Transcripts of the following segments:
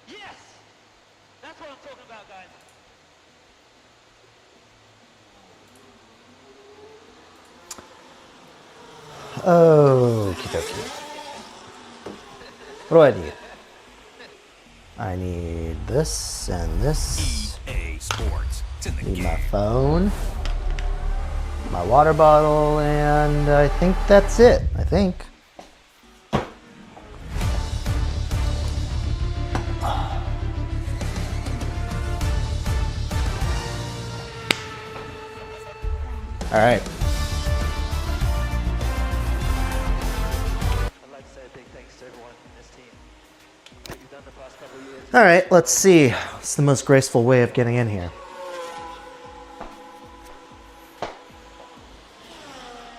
Yes! That's what I'm talking about, guys. Okie dokie. What do I need? I need this and this. EA Sports. It's in the Need game. my phone, my water bottle, and I think that's it. I think. All right. I'd like to say a big thanks to everyone in this team. What you've done the past couple of years. All right, let's see. What's the most graceful way of getting in here?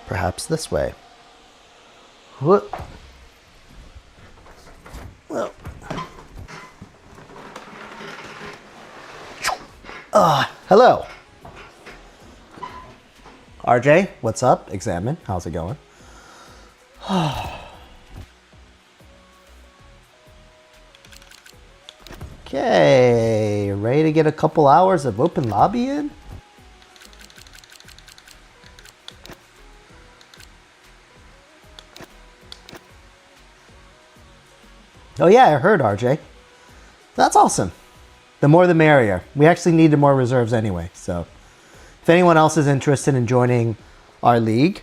Perhaps this way. Whoop. Well. Hello. RJ, what's up? Examine. How's it going? Okay, ready to get a couple hours of open lobby in? Oh yeah, I heard RJ. That's awesome. The more the merrier. We actually needed more reserves anyway, so if anyone else is interested in joining our league,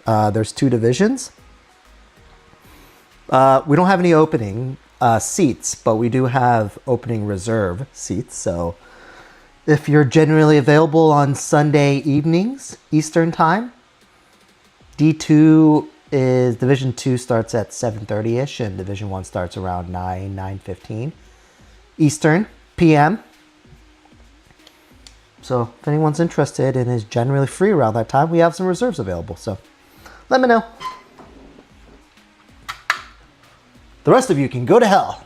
there's 2 divisions. We don't have any opening seats, but we do have opening reserve seats. So if you're generally available on Sunday evenings, Eastern time, D2 is Division 2 starts at 7:30ish and Division 1 starts around 9:15 Eastern PM. So if anyone's interested and is generally free around that time, we have some reserves available. So let me know. The rest of you can go to hell.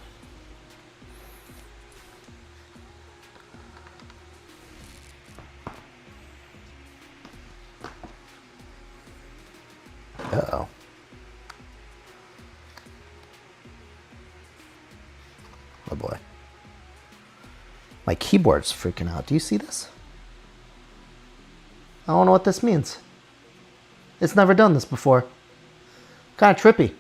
Uh-oh. Oh boy. My keyboard's freaking out. Do you see this? I don't know what this means. It's never done this before. Kind of trippy.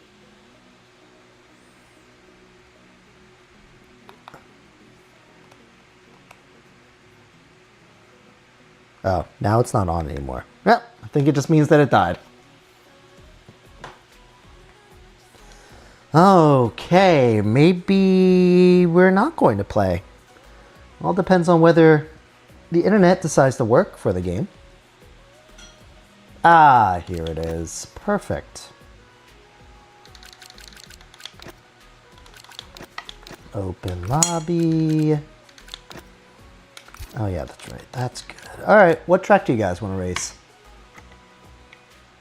Oh, now it's not on anymore. Yeah, I think it just means that it died. Okay, maybe we're not going to play. All depends on whether the internet decides to work for the game. Ah, here it is. Perfect. Open lobby. Oh yeah, that's right. That's good. All right, what track do you guys want to race?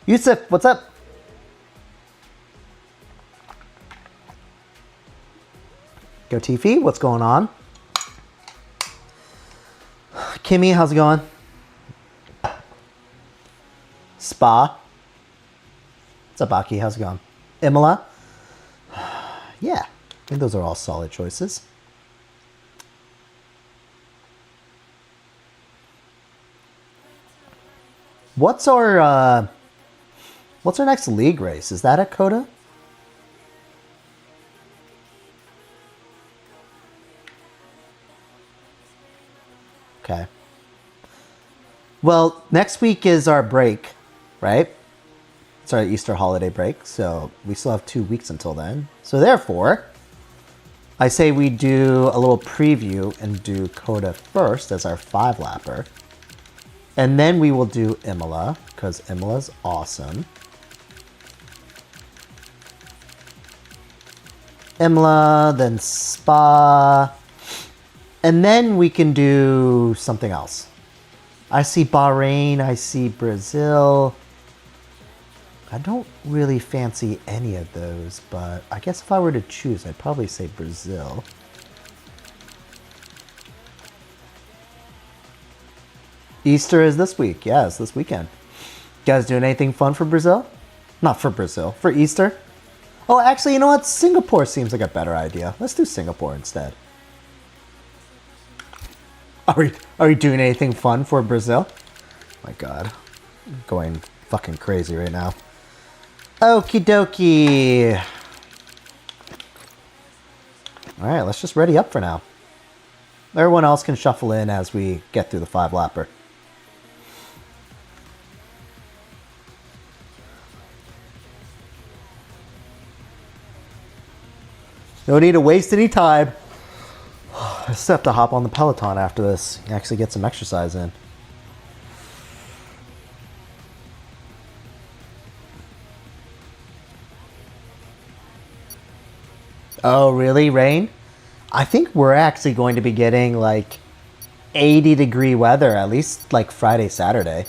Yusuf, what's up? Go Tiffy, what's going on? Kimmy, how's it going? Spa. What's up, Aki? How's it going? Imola? Yeah, I think those are all solid choices. What's our next league race? Is that at Coda? Okay. Well, next week is our break, right? It's our Easter holiday break, so we still have 2 weeks until then. So therefore, I say we do a little preview and do Coda first as our 5-lapper. And then we will do Imola, because Imola's awesome. Imola, then Spa. And then we can do something else. I see Bahrain, I see Brazil. I don't really fancy any of those, but I guess if I were to choose, I'd probably say Brazil. Easter is this week. Yeah, it's this weekend. You guys doing anything fun for Brazil? Not for Brazil, for Easter? Oh, actually, you know what? Singapore seems like a better idea. Let's do Singapore instead. Are we doing anything fun for Brazil? My God, I'm going fucking crazy right now. Okie dokie. All right, let's just ready up for now. Everyone else can shuffle in as we get through the 5-lapper. No need to waste any time. I just have to hop on the Peloton after this and actually get some exercise in. Oh, really? Rain? I think we're actually going to be getting like 80-degree weather, at least like Friday, Saturday.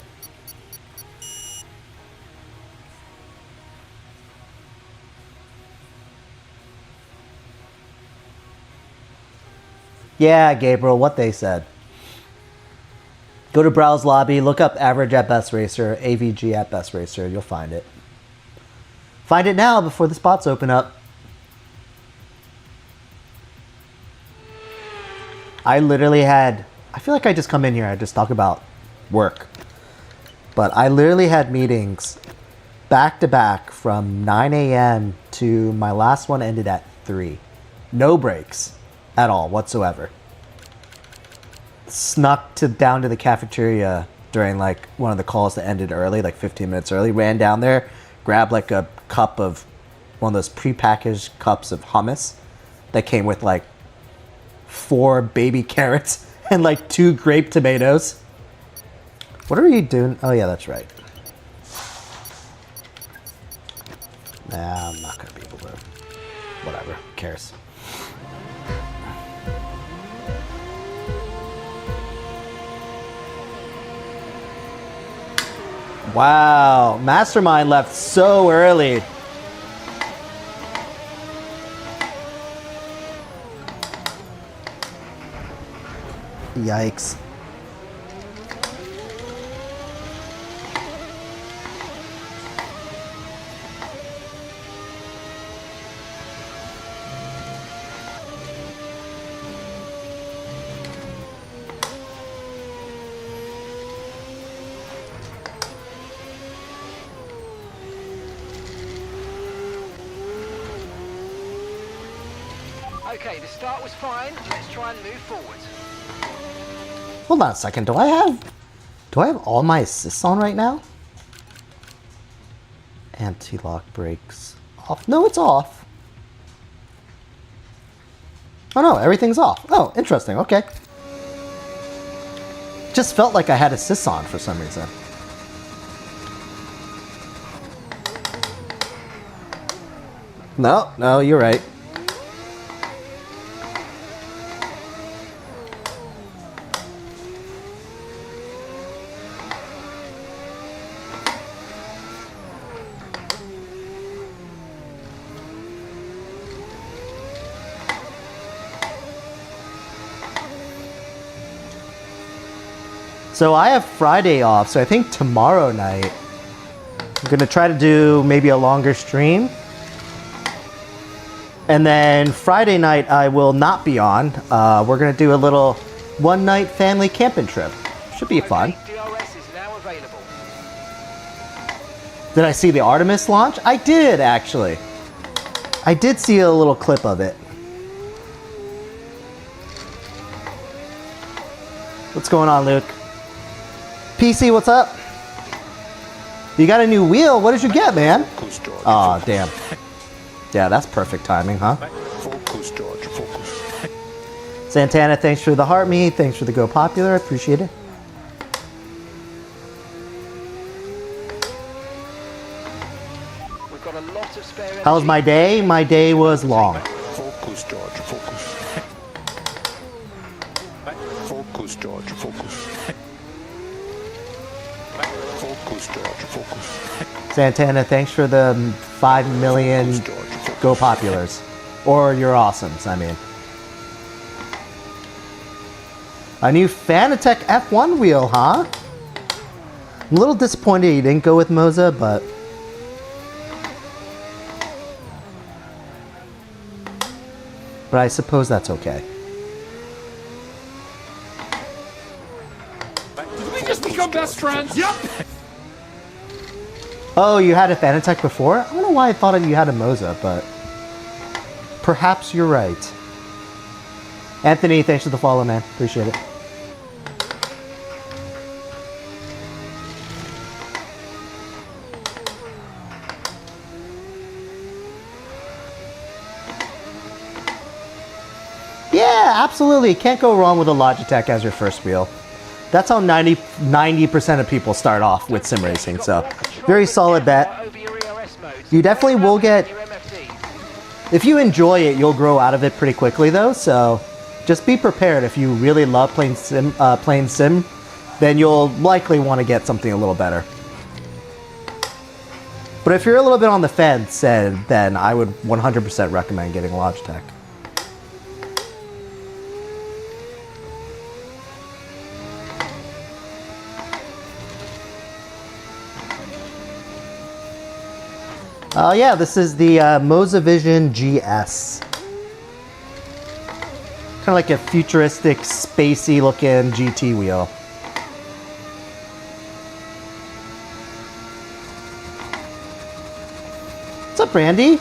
Yeah, Gabriel, what they said. Go to Browse Lobby, look up average at Best Racer, AVG at Best Racer, you'll find it. Find it now before the spots open up. I literally had, I feel like I just come in here, I just talk about work. But I literally had meetings back to back from 9 a.m. to my last one ended at 3. No breaks at all whatsoever. Snuck down to the cafeteria during like one of the calls that ended early, like 15 minutes early. Ran down there, grabbed like a cup of, one of those prepackaged cups of hummus that came with like 4 baby carrots and like 2 grape tomatoes. What are you doing? Oh yeah, that's right. Nah, I'm not gonna be able to. Whatever, who cares? Wow, Mastermind left so early. Yikes. Okay, the start was fine. Let's try and move forward. Hold on a second. Do I have all my assists on right now? Anti-lock brakes off. No, it's off. Oh no, everything's off. Oh, interesting. Okay. Just felt like I had assists on for some reason. No, you're right. So I have Friday off, so I think tomorrow night I'm gonna try to do maybe a longer stream. And then Friday night I will not be on. We're gonna do a little one-night family camping trip. Should be fun. DRS is now available. Did I see the Artemis launch? I did, actually. I did see a little clip of it. What's going on, Luke? PC, what's up? You got a new wheel? What did you get, man? Aw, damn. Yeah, that's perfect timing, huh? Focus, George, focus. Santana, thanks for the heart me. Thanks for the Go Popular. I appreciate it. We've got a lot of spare energy. How was my day? My day was long. Focus, George, focus. Focus, George, focus. Focus, George, focus. Santana, thanks for the 5 million Focus, George, focus. Go Populars. Or your awesomes, I mean. A new Fanatec F1 wheel, huh? I'm a little disappointed you didn't go with Moza, but... I suppose that's okay. best friends? Yep. Oh, you had a Fanatec before? I don't know why I thought you had a Moza, but perhaps you're right. Anthony, thanks for the follow, man. Appreciate it. Yeah, absolutely. Can't go wrong with a Logitech as your first wheel. That's how 90% of people start off with sim racing, so very solid bet. You definitely will get, if you enjoy it, you'll grow out of it pretty quickly though, so just be prepared. If you really love playing sim, then you'll likely want to get something a little better. But if you're a little bit on the fence, then I would 100% recommend getting Logitech. Yeah, this is the Moza Vision GS. Kind of like a futuristic, spacey looking GT wheel. What's up, Randy?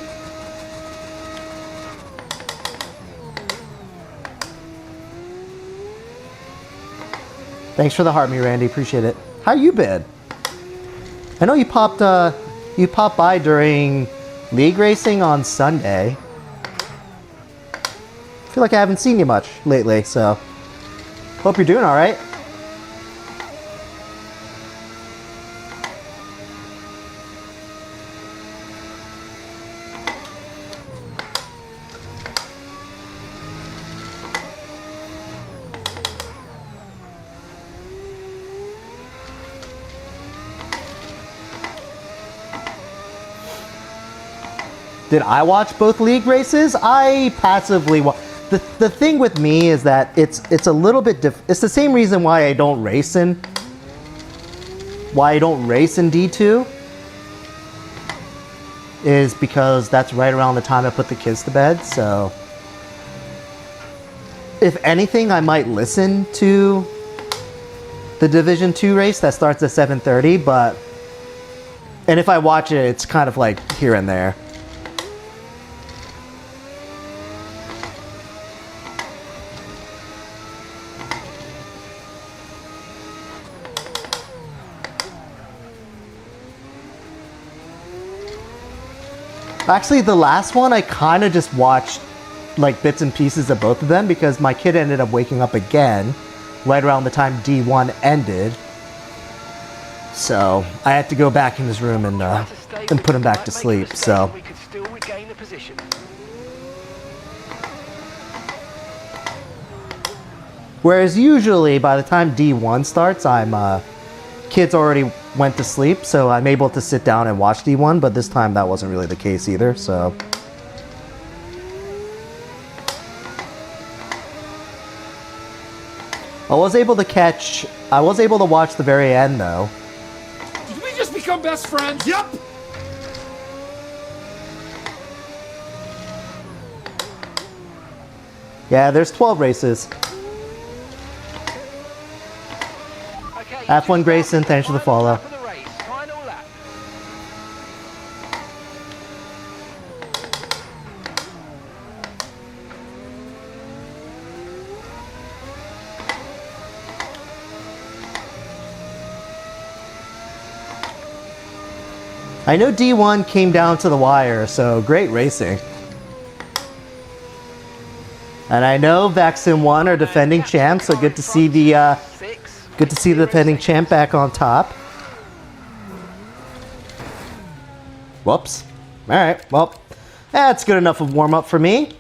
Thanks for the heart, me, Randy. Appreciate it. How you been? I know you popped by during League Racing on Sunday. I feel like I haven't seen you much lately, so hope you're doing all right. Did I watch both league races? I passively the thing with me is that it's a little bit it's the same reason why I don't race in D2 is because that's right around the time I put the kids to bed. So if anything, I might listen to the Division 2 race that starts at 7:30, and if I watch it, it's kind of like here and there. Actually, the last one, I kind of just watched like bits and pieces of both of them because my kid ended up waking up again right around the time D1 ended. So I had to go back in his room and put him back to sleep. So whereas usually by the time D1 starts, kids already went to sleep, so I'm able to sit down and watch D1, but this time that wasn't really the case either, so. I was able to watch the very end though. Did we just become best friends? Yep. Yeah, there's 12 races. F1 Grayson, thanks for the follow. I know D1 came down to the wire, so great racing. And I know Vaxin 1 are defending champs, so good to see the defending champ back on top. Whoops. Alright, well, that's good enough of warm-up for me.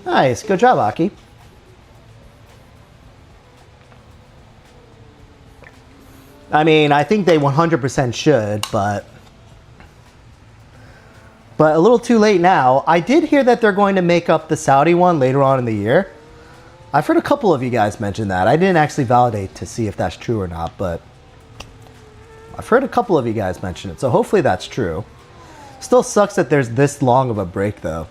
Nice, good job, Aki. I mean, I think they 100% should, but a little too late now. I did hear that they're going to make up the Saudi one later on in the year. I've heard a couple of you guys mention that. I didn't actually validate to see if that's true or not, but I've heard a couple of you guys mention it, so hopefully that's true. Still sucks that there's this long of a break, though.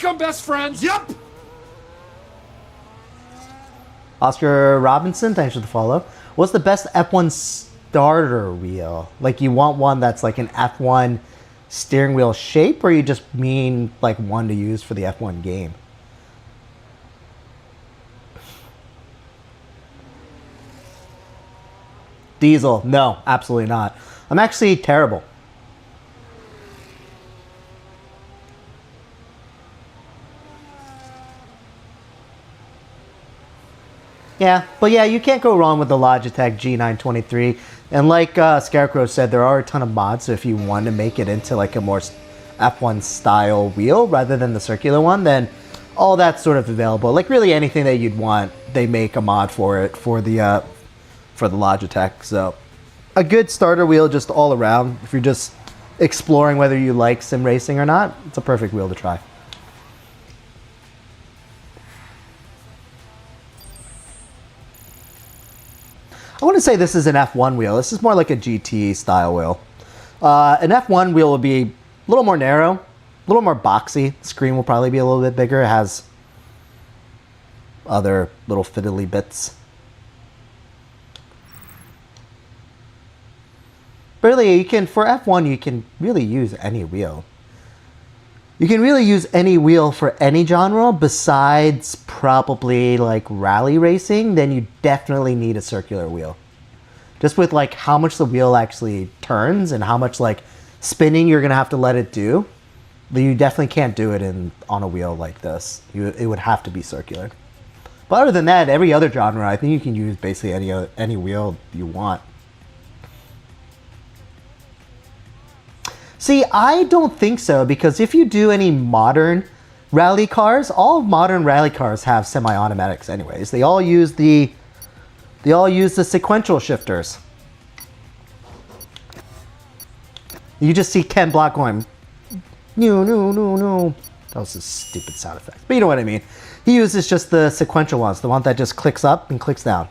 become best friends? Yep. Oscar Robinson, thanks for the follow. What's the best F1 starter wheel? Like, you want one that's like an F1 steering wheel shape, or you just mean like one to use for the F1 game? Diesel, no, absolutely not. I'm actually terrible. Yeah, but yeah, you can't go wrong with the Logitech G923. And like Scarecrow said, there are a ton of mods, so if you want to make it into like a more F1 style wheel rather than the circular one, then all that's sort of available. Like really anything that you'd want, they make a mod for it for the Logitech. So a good starter wheel just all around. If you're just exploring whether you like sim racing or not, it's a perfect wheel to try. I wouldn't say this is an F1 wheel. This is more like a GT style wheel. An F1 wheel will be a little more narrow, a little more boxy. The screen will probably be a little bit bigger. It has other little fiddly bits. But really, for F1, you can really use any wheel. You can really use any wheel for any genre besides probably like rally racing. Then you definitely need a circular wheel. Just with like how much the wheel actually turns and how much like spinning you're gonna have to let it do. You definitely can't do it on a wheel like this. It would have to be circular. But other than that, every other genre, I think you can use basically any wheel you want. See, I don't think so, because if you do any modern rally cars, all modern rally cars have semi-automatics anyways. They all use the sequential shifters. You just see Ken Block going, no. That was a stupid sound effect. But you know what I mean. He uses just the sequential ones, the one that just clicks up and clicks down.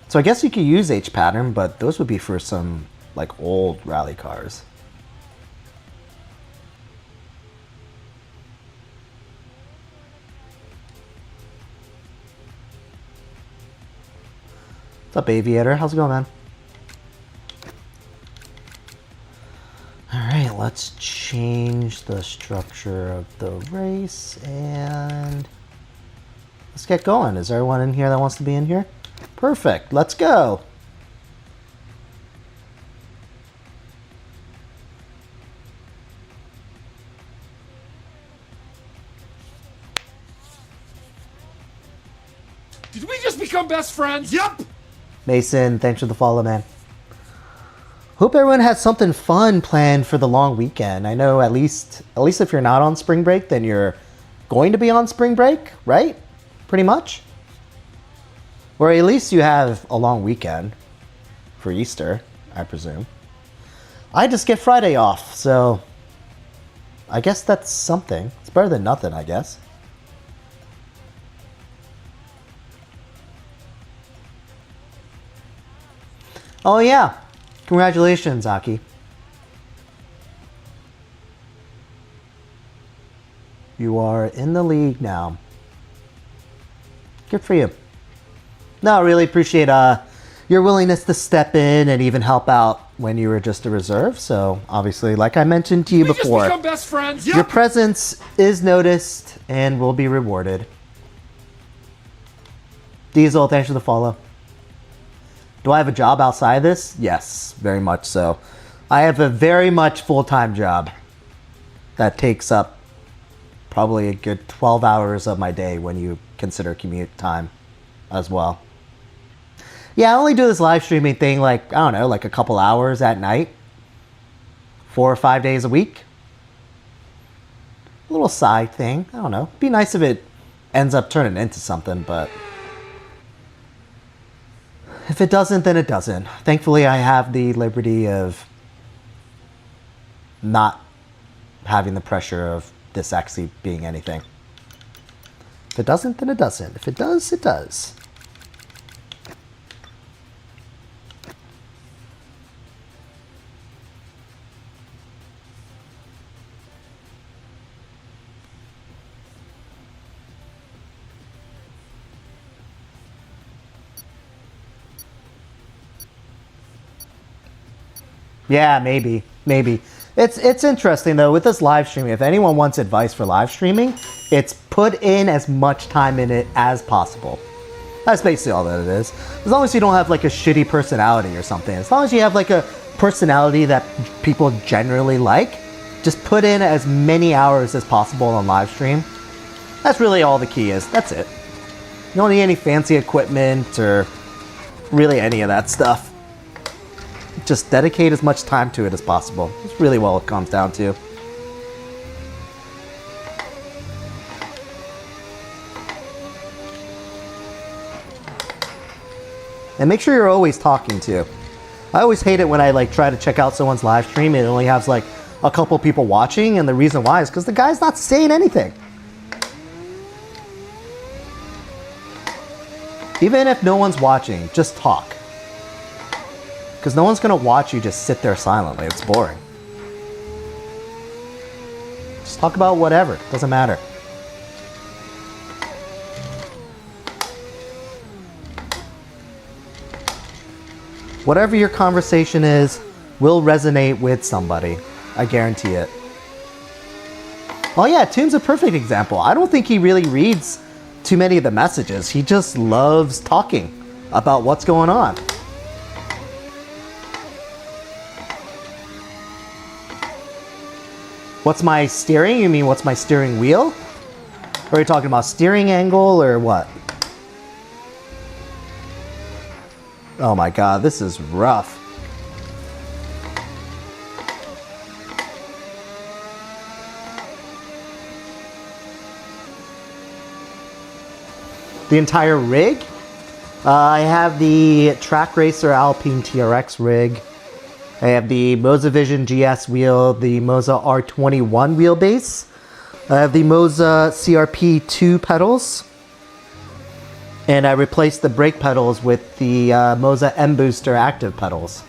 So I guess you could use H pattern, but those would be for some like old rally cars. What's up, Aviator? How's it going, man? Alright, let's change the structure of the race and let's get going. Is there everyone in here that wants to be in here? Perfect, let's go. Did we just become best friends? Yep. Mason, thanks for the follow, man. Hope everyone has something fun planned for the long weekend. I know at least if you're not on spring break, then you're going to be on spring break, right? Pretty much. Or at least you have a long weekend for Easter, I presume. I just get Friday off, so I guess that's something. It's better than nothing, I guess. Oh yeah, congratulations, Aki. You are in the league now. Good for you. No, I really appreciate your willingness to step in and even help out when you were just a reserve. So obviously, like I mentioned to you before, just become best friends. Yep. Your presence is noticed and will be rewarded. Diesel, thanks for the follow. Do I have a job outside of this? Yes, very much so. I have a very much full-time job that takes up probably a good 12 hours of my day when you consider commute time as well. Yeah, I only do this live streaming thing like, I don't know, like a couple hours at night, 4 or 5 days a week. A little side thing, I don't know. It'd be nice if it ends up turning into something, but if it doesn't, then it doesn't. Thankfully, I have the liberty of not having the pressure of this actually being anything. If it doesn't, then it doesn't. If it does, it does. Yeah, maybe. It's interesting though with this live streaming. If anyone wants advice for live streaming, it's put in as much time in it as possible. That's basically all that it is. As long as you don't have like a shitty personality or something. As long as you have like a personality that people generally like, just put in as many hours as possible on live stream. That's really all the key is. That's it. You don't need any fancy equipment or really any of that stuff. Just dedicate as much time to it as possible. That's really what it comes down to. And make sure you're always talking too. I always hate it when I like try to check out someone's live stream and it only has like a couple people watching, and the reason why is because the guy's not saying anything. Even if no one's watching, just talk. Because no one's gonna watch you just sit there silently. It's boring. Just talk about whatever. Doesn't matter. Whatever your conversation is will resonate with somebody. I guarantee it. Oh yeah, Tomb's a perfect example. I don't think he really reads too many of the messages. He just loves talking about what's going on. What's my steering? You mean what's my steering wheel? Or are you talking about steering angle or what? Oh my god, this is rough. The entire rig? I have the Track Racer Alpine TRX rig. I have the Moza Vision GS wheel, the Moza R21 wheelbase. I have the Moza CRP2 pedals. And I replaced the brake pedals with the Moza M Booster active pedals.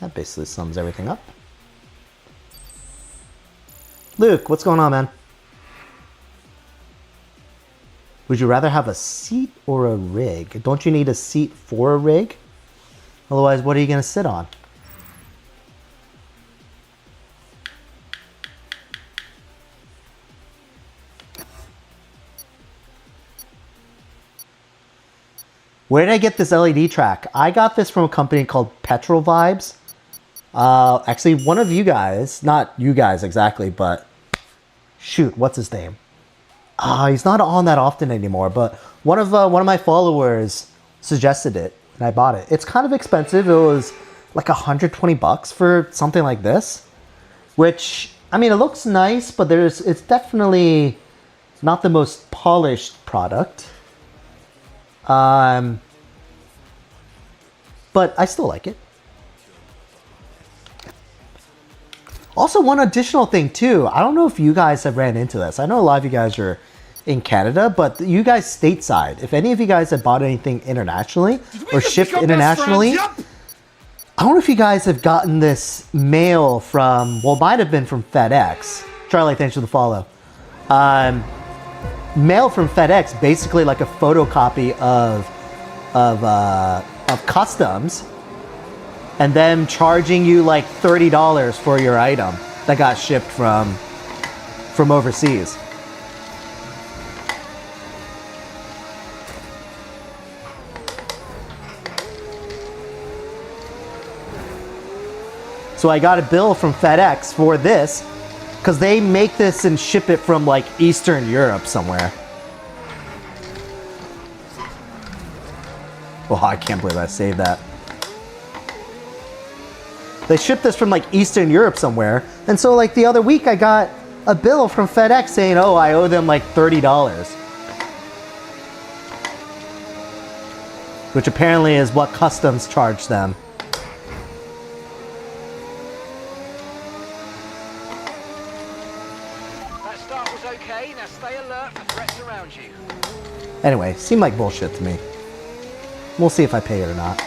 That basically sums everything up. Luke, what's going on, man? Would you rather have a seat or a rig? Don't you need a seat for a rig? Otherwise, what are you going to sit on? Where did I get this LED track? I got this from a company called Petrol Vibes. Actually, one of you guys, not you guys exactly, but shoot, what's his name? He's not on that often anymore, but one of my followers suggested it, and I bought it. It's kind of expensive. It was like $120 for something like this, which, I mean, it looks nice, but it's definitely not the most polished product. But I still like it. Also, one additional thing too. I don't know if you guys have ran into this. I know a lot of you guys are in Canada, but you guys stateside. If any of you guys have bought anything internationally or shipped internationally, Yep. I don't know if you guys have gotten this mail from, well, it might have been from FedEx. Charlie, thanks for the follow. Mail from FedEx, basically like a photocopy of customs, and them charging you like $30 for your item that got shipped from overseas. So I got a bill from FedEx for this because they make this and ship it from like Eastern Europe somewhere. Oh, I can't believe I saved that. They shipped this from like Eastern Europe somewhere. And so like the other week I got a bill from FedEx saying, oh, I owe them like $30. Which apparently is what customs charged them. That start was okay. Now stay alert for threats around you. Anyway, seemed like bullshit to me. We'll see if I pay it or not.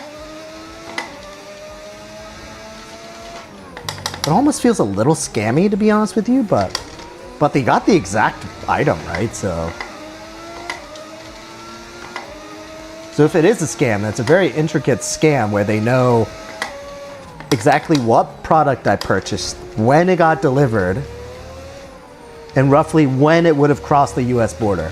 It almost feels a little scammy, to be honest with you, but they got the exact item, right? So if it is a scam, that's a very intricate scam where they know exactly what product I purchased, when it got delivered, and roughly when it would have crossed the US border.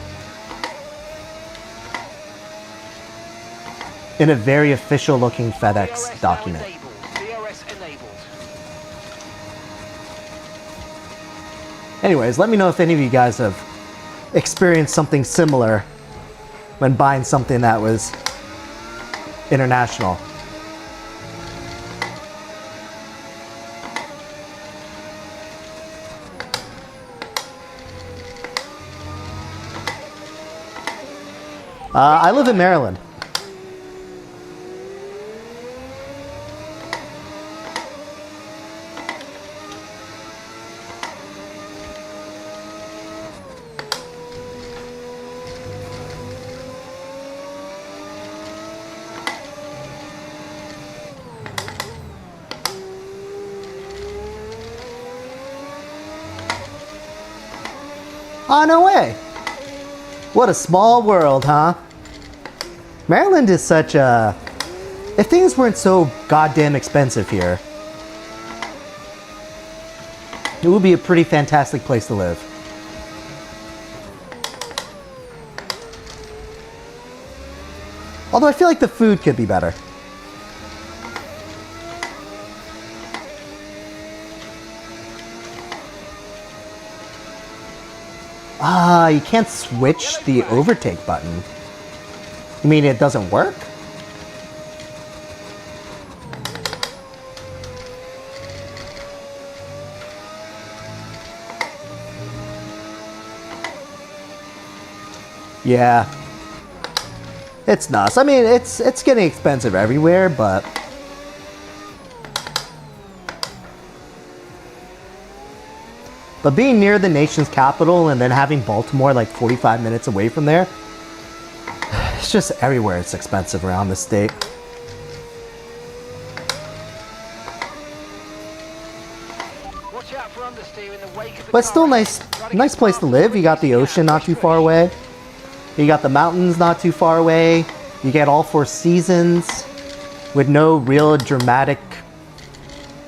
In a very official looking FedEx DRS document. now enabled. DRS enabled. Anyways, let me know if any of you guys have experienced something similar when buying something that was international. I live in Maryland. Oh, no way. What a small world, huh? Maryland is such a... If things weren't so goddamn expensive here, it would be a pretty fantastic place to live. Although I feel like the food could be better. Ah, you can't switch the overtake button. You mean it doesn't work? Yeah. It's nuts. I mean, it's getting expensive everywhere, but... But being near the nation's capital and then having Baltimore like 45 minutes away from there, it's just everywhere it's expensive around the state. Watch out for understeer in the wake of the But still car. nice place to live. You got the ocean not too far away. You got the mountains not too far away. You get all four seasons with no real dramatic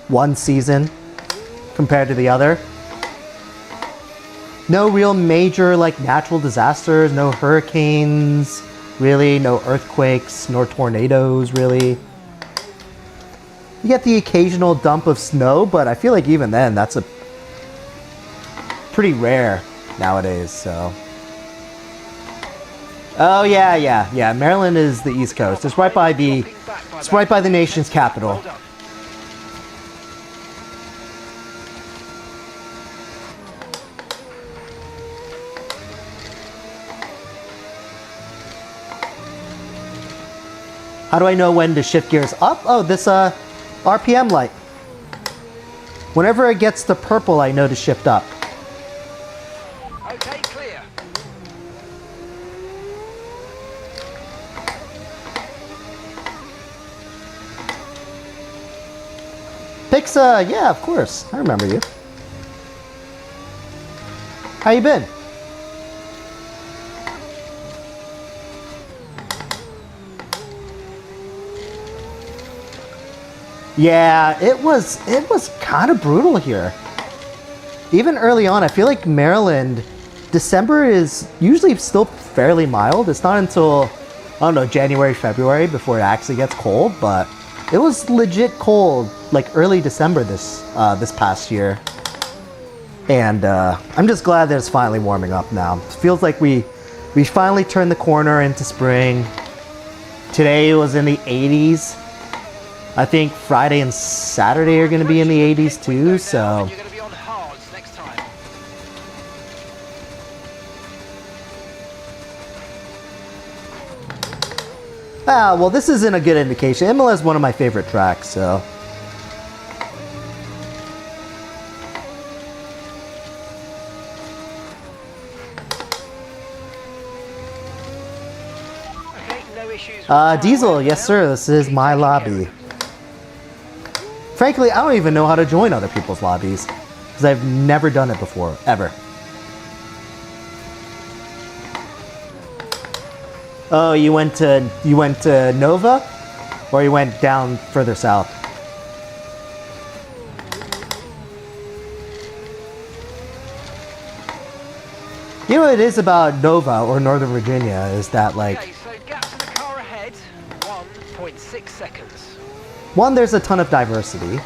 one season compared to the other. No real major like natural disasters, no hurricanes, really, no earthquakes, nor tornadoes, really. You get the occasional dump of snow, but I feel like even then, that's a pretty rare nowadays, so. Oh yeah. Maryland is the East Coast. It's right by the nation's capital. Well done. How do I know when to shift gears up? Oh, this RPM light. Whenever it gets to purple, I know to shift up. Okay, clear. Pixa, yeah, of course. I remember you. How you been? Yeah, it was kind of brutal here. Even early on, I feel like Maryland, December is usually still fairly mild. It's not until, I don't know, January, February before it actually gets cold, but it was legit cold like early December this past year. And I'm just glad that it's finally warming up now. It feels like we finally turned the corner into spring. Today it was in the 80s. I think Friday and Saturday are going to be in the 80s too, so... You're going to be on hards next time. Ah, well, this isn't a good indication. Imola is one of my favorite tracks, so... Okay, no issues. Diesel, yes sir, this is my lobby. Frankly, I don't even know how to join other people's lobbies, because I've never done it before, ever. Oh, you went to Nova? Or you went down further south? You know what it is about Nova or Northern Virginia is that like Okay, so gap to the car ahead, 1.6 seconds. one, there's a ton of diversity,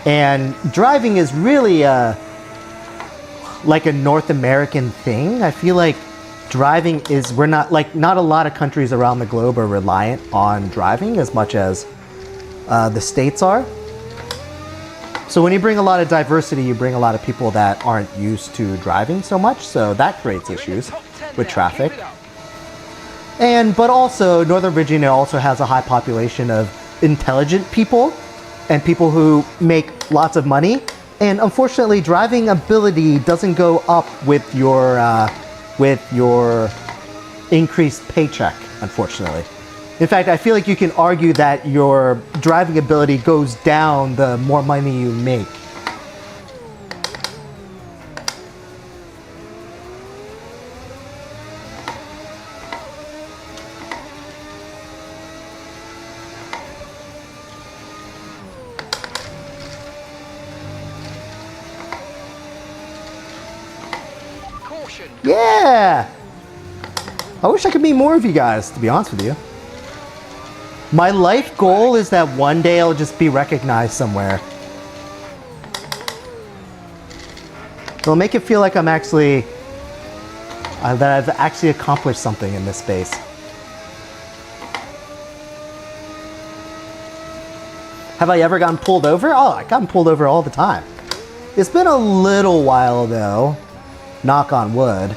and driving is really like a North American thing. I feel like driving is we're not like not a lot of countries around the globe are reliant on driving as much as the states are. So when you bring a lot of diversity, you bring a lot of people that aren't used to driving so much, so that creates You're in the issues top 10 with now, traffic. keep it up. But also Northern Virginia also has a high population of intelligent people and people who make lots of money. And unfortunately, driving ability doesn't go up with your increased paycheck, unfortunately. In fact, I feel like you can argue that your driving ability goes down the more money you make. Caution. Yeah! I wish I could meet more of you guys, to be honest with you. My life goal is that one day I'll just be recognized somewhere. It'll make it feel like I'm actually... that I've actually accomplished something in this space. Have I ever gotten pulled over? Oh, I've gotten pulled over all the time. It's been a little while though. Knock on wood.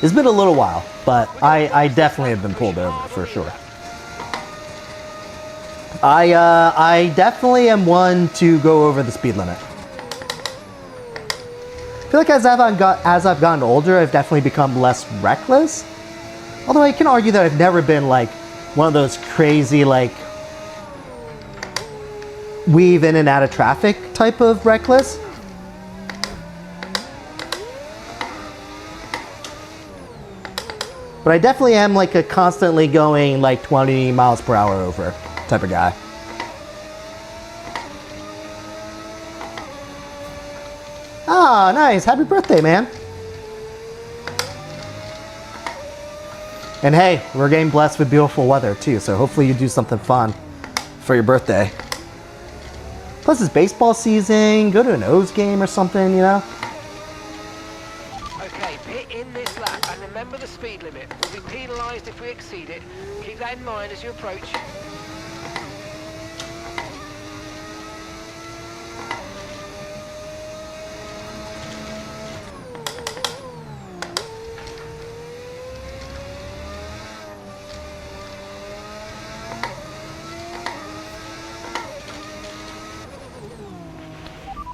It's been a little while, but I definitely have been pulled over for sure. I definitely am one to go over the speed limit. I feel like as I've gotten older, I've definitely become less reckless. Although I can argue that I've never been like one of those crazy like weave in and out of traffic type of reckless. But I definitely am like a constantly going like 20 miles per hour over type of guy. Ah, nice. Happy birthday, man. And hey, we're getting blessed with beautiful weather too, so hopefully you do something fun for your birthday. Plus it's baseball season, go to an O's game or something, you know? Okay, pit in this lap and remember the speed limit. We'll be penalised if we exceed it. Keep that in mind as you approach.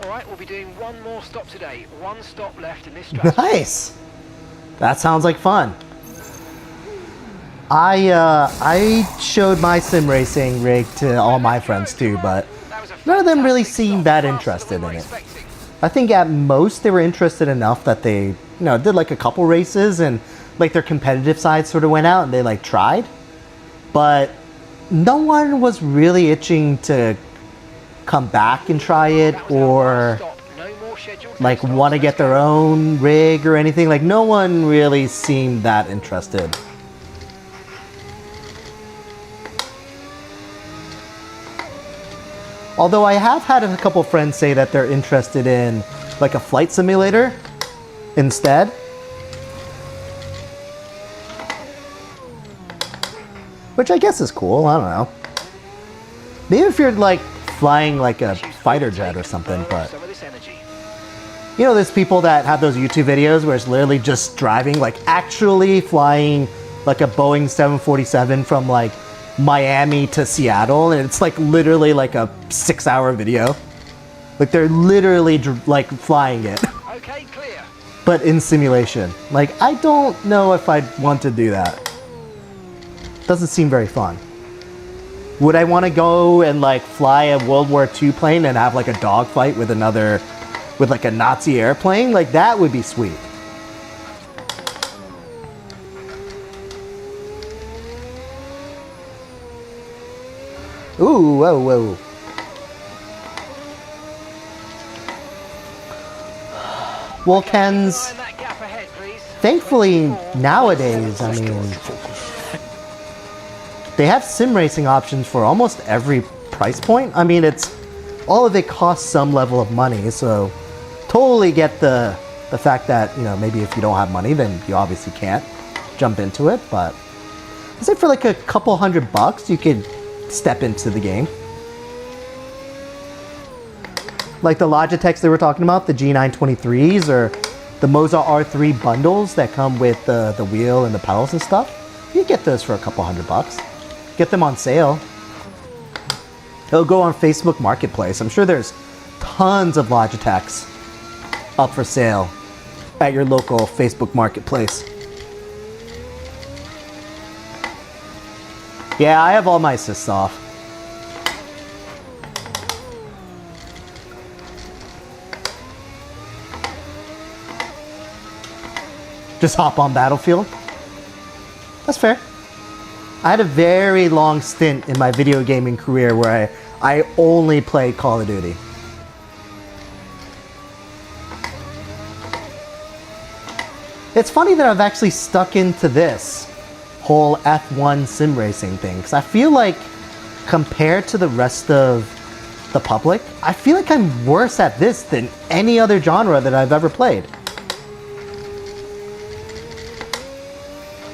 Alright, we'll be doing one more stop today. One stop left in this stretch. Nice. That sounds like fun. I showed my sim racing rig to all my friends too, but none of them really seemed that interested in it. I think at most they were interested enough that they, did like a couple races and like their competitive side sort of went out and they like tried. But no one was really itching to come back and try it or like want to get their own rig or anything. Like no one really seemed that interested. Although I have had a couple friends say that they're interested in like a flight simulator instead. Which I guess is cool, I don't know. Maybe if you're like flying like a fighter jet or something, but there's people that have those YouTube videos where it's literally just driving, like actually flying like a Boeing 747 from like Miami to Seattle, and it's like literally like a 6-hour video. Like they're literally like flying it. Okay, clear. But in simulation. Like I don't know if I'd want to do that. Doesn't seem very fun. Would I want to go and like fly a World War II plane and have like a dogfight with like a Nazi airplane? Like that would be sweet. Ooh, whoa, whoa. Wilkens, Line that gap ahead, please. thankfully nowadays, I mean, they have sim racing options for almost every price point. I mean, it's all of it costs some level of money, so totally get the fact that, you know, maybe if you don't have money, then you obviously can't jump into it. But I say for like a couple $100, you could step into the game. Like the Logitechs they were talking about, the G923s or the Moza R3 bundles that come with the wheel and the pedals and stuff. You get those for a couple $100. Get them on sale. It'll go on Facebook Marketplace. I'm sure there's tons of Logitechs up for sale at your local Facebook Marketplace. Yeah, I have all my assists off. Just hop on Battlefield. That's fair. I had a very long stint in my video gaming career where I only played Call of Duty. It's funny that I've actually stuck into this whole F1 sim racing thing, because I feel like compared to the rest of the public, I feel like I'm worse at this than any other genre that I've ever played.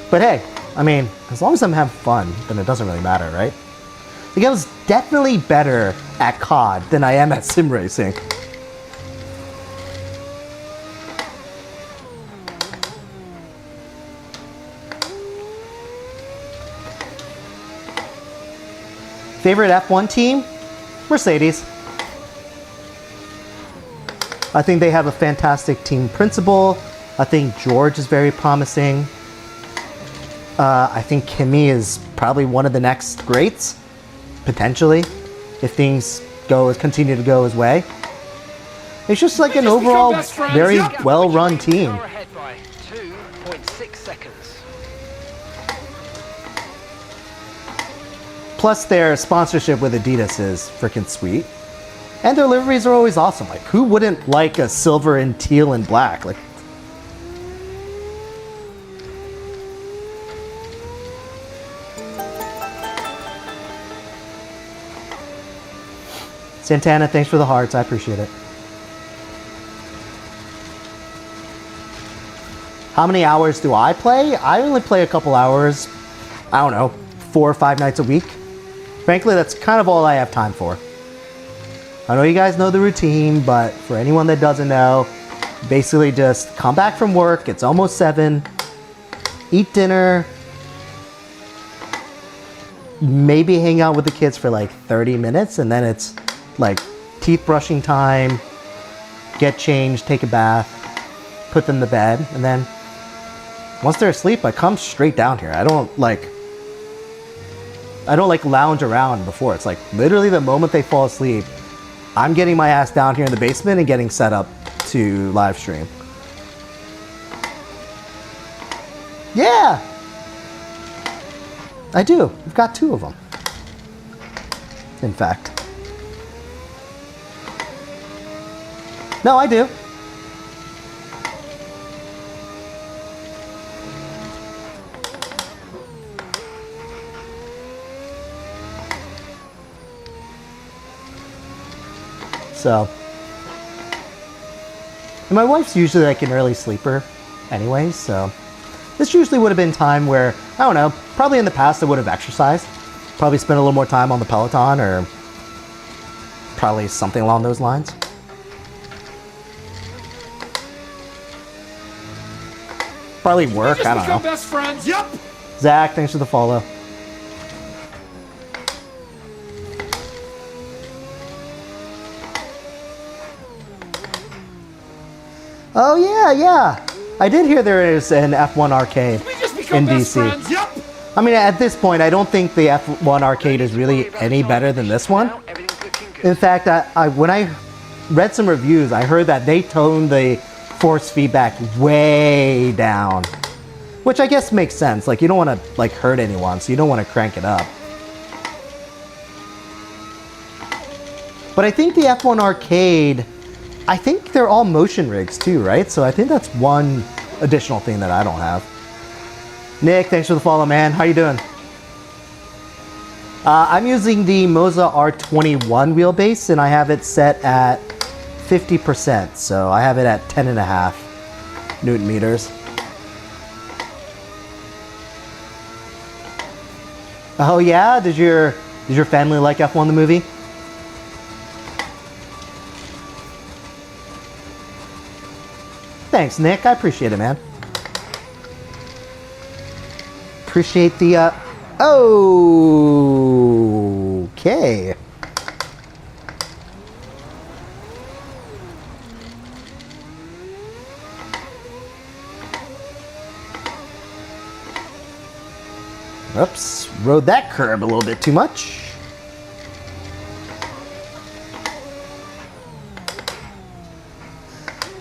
But hey, I mean, as long as I'm having fun, then it doesn't really matter, right? Like, I was definitely better at COD than I am at sim racing. Favorite F1 team? Mercedes. I think they have a fantastic team principal. I think George is very promising. I think Kimi is probably one of the next greats, potentially, if things continue to go his way. It's just like an overall very well-run team. Car ahead by 2.6 seconds. Plus, their sponsorship with Adidas is freaking sweet. And their liveries are always awesome. Like, who wouldn't like a silver and teal and black? Like, Santana, thanks for the hearts. I appreciate it. How many hours do I play? I only play a couple hours, I don't know, 4 or 5 nights a week. Frankly, that's kind of all I have time for. I know you guys know the routine, but for anyone that doesn't know, basically just come back from work, it's almost 7, eat dinner, maybe hang out with the kids for like 30 minutes, and then it's like teeth brushing time, get changed, take a bath, put them to bed, and then once they're asleep, I come straight down here. I don't like lounge around before. It's like literally the moment they fall asleep, I'm getting my ass down here in the basement and getting set up to live stream. Yeah, I do. I've got 2 of them, in fact. No, I do. So, and my wife's usually like an early sleeper anyway, so this usually would have been time where, I don't know, probably in the past I would have exercised. Probably spent a little more time on the Peloton or probably something along those lines. Probably work, I don't know. Best friends. Yep. Zach, thanks for the follow. Oh yeah. I did hear there is an F1 arcade We just become in best DC. friends. Yep. I mean, at this point, I don't think the F1 arcade is really any better than this one. Now, everything's looking good. In fact, when I read some reviews, I heard that they toned the force feedback way down, which I guess makes sense. Like, you don't want to like hurt anyone, so you don't want to crank it up. But I think the F1 arcade I think they're all motion rigs too, right? So I think that's one additional thing that I don't have. Nick, thanks for the follow, man. How you doing? I'm using the Moza R21 wheelbase, and I have it set at 50%. So I have it at 10.5 Newton meters. Oh yeah, did your family like F1 the movie? Thanks, Nick. I appreciate it, man. Appreciate the okay. Oops, rode that curb a little bit too much.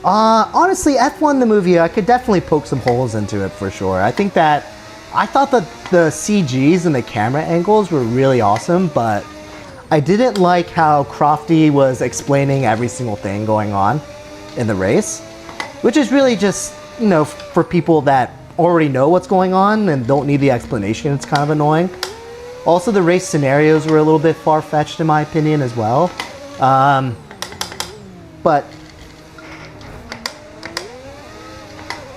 Honestly, F1 the movie, I could definitely poke some holes into it for sure. I thought that the CGs and the camera angles were really awesome, but I didn't like how Crofty was explaining every single thing going on in the race, which is really just, you know, for people that already know what's going on and don't need the explanation. It's kind of annoying. Also, the race scenarios were a little bit far-fetched in my opinion as well. But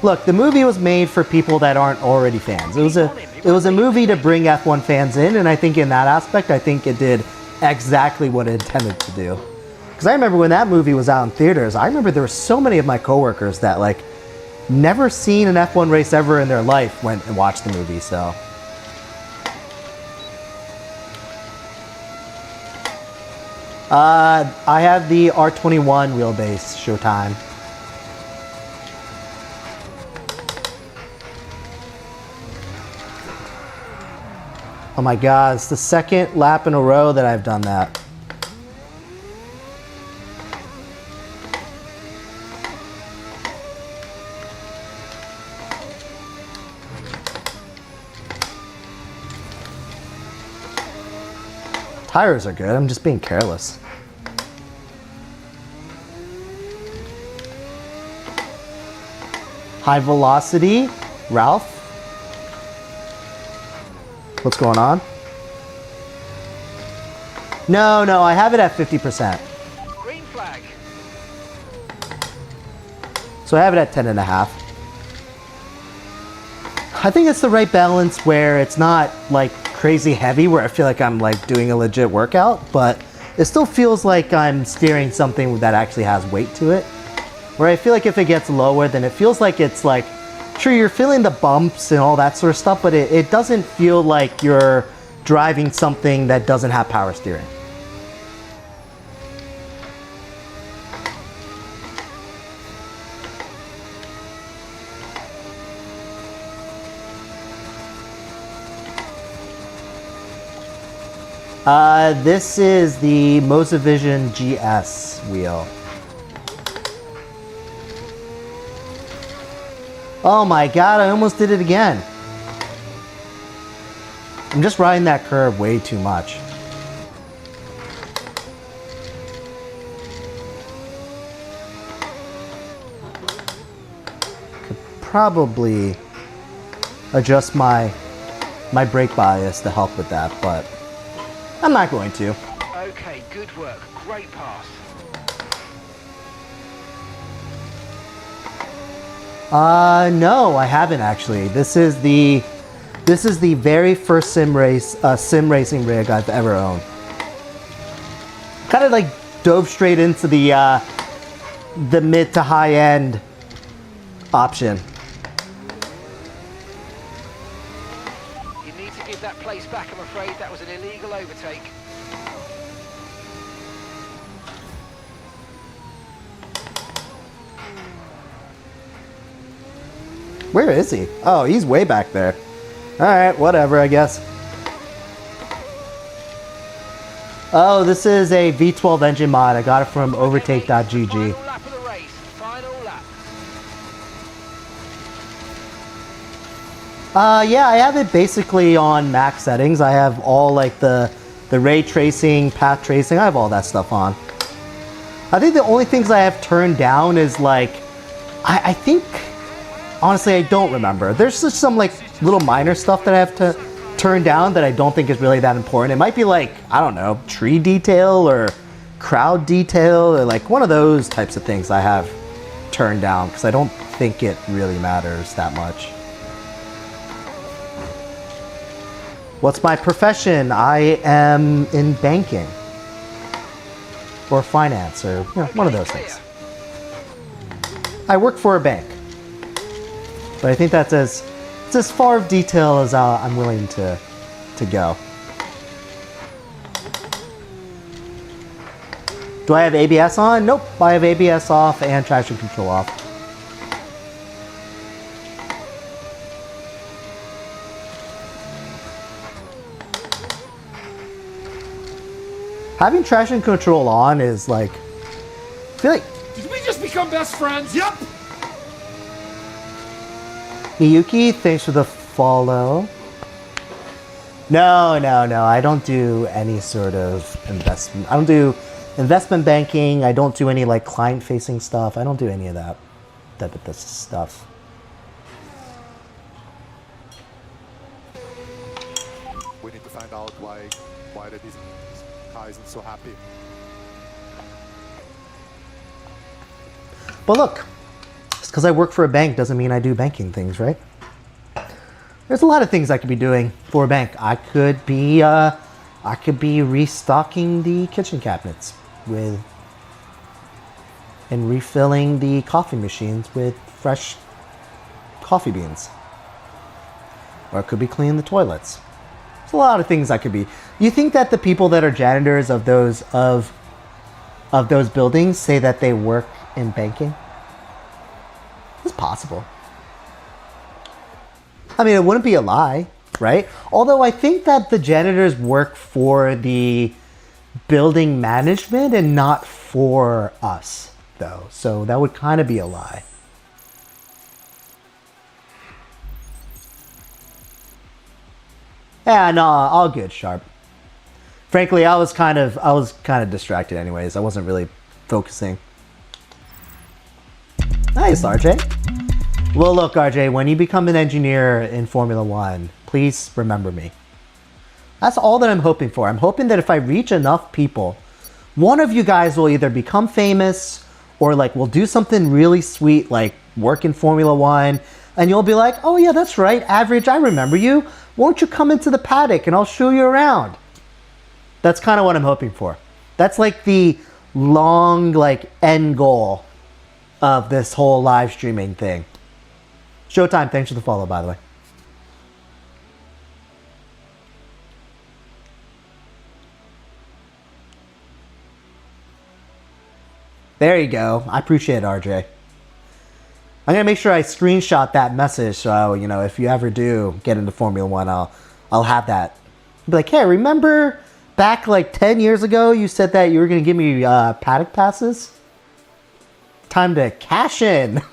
look, the movie was made for people that aren't already fans. It was a movie to bring F1 fans in, and I think in that aspect, I think it did exactly what it intended to do. Because I remember when that movie was out in theaters, I remember there were so many of my coworkers that like never seen an F1 race ever in their life went and watched the movie, so. I have the R21 wheelbase, Showtime. Oh my god, it's the second lap in a row that I've done that. Tires are good, I'm just being careless. High velocity, Ralph. What's going on? No, I have it at 50%. Green flag. So I have it at 10.5. I think it's the right balance where it's not like crazy heavy where I feel like I'm like doing a legit workout, but it still feels like I'm steering something that actually has weight to it. Where I feel like if it gets lower, then it feels like it's like, sure, you're feeling the bumps and all that sort of stuff, but it doesn't feel like you're driving something that doesn't have power steering. This is the Mozavision GS wheel. Oh my god, I almost did it again. I'm just riding that curve way too much. Could probably adjust my brake bias to help with that, but I'm not going to. Okay, good work. Great pass. No, I haven't actually. This is the very first sim racing rig I've ever owned. Kind of like dove straight into the mid to high end option. You need to give that place back, I'm afraid. That was an illegal overtake. Where is he? Oh, he's way back there. Alright, whatever, I guess. Oh, this is a V12 engine mod. I got it from overtake.gg. Final lap of the race. Final lap. Yeah, I have it basically on max settings. I have all like the ray tracing, path tracing. I have all that stuff on. I think the only things I have turned down is like, I think, honestly, I don't remember. There's just some like little minor stuff that I have to turn down that I don't think is really that important. It might be like, I don't know, tree detail or crowd detail or like one of those types of things I have turned down because I don't think it really matters that much. What's my profession? I am in banking or finance or one of those things. I work for a bank, but I think that's it's as far of detail as I'm willing to go. Do I have ABS on? Nope, I have ABS off and traction control off. Having traction control on is like, I feel like, Did we just become best friends? Yep. Miyuki, thanks for the follow. No, I don't do any sort of investment. I don't do investment banking. I don't do any like client-facing stuff. I don't do any of that type of this stuff. We need to find out why that guy isn't so happy. But look, just because I work for a bank doesn't mean I do banking things, right? There's a lot of things I could be doing for a bank. I could be restocking the kitchen cabinets with and refilling the coffee machines with fresh coffee beans. Or I could be cleaning the toilets. There's a lot of things I could be. You think that the people that are janitors of those buildings say that they work in banking? It's possible. I mean, it wouldn't be a lie, right? Although I think that the janitors work for the building management and not for us, though. So that would kind of be a lie. Yeah, no, all good, Sharp. Frankly, I was kind of distracted anyways. I wasn't really focusing. Nice, RJ. Well, look, RJ, when you become an engineer in Formula One, please remember me. That's all that I'm hoping for. I'm hoping that if I reach enough people, one of you guys will either become famous or like will do something really sweet like work in Formula One, and you'll be like, oh yeah, that's right, Average, I remember you. Won't you come into the paddock and I'll show you around? That's kind of what I'm hoping for. That's like the long like end goal of this whole live streaming thing. Showtime, thanks for the follow, by the way. There you go. I appreciate it, RJ. I'm going to make sure I screenshot that message so, you know, if you ever do get into Formula One, I'll have that. Be like, hey, remember back like 10 years ago you said that you were going to give me paddock passes? Time to cash in.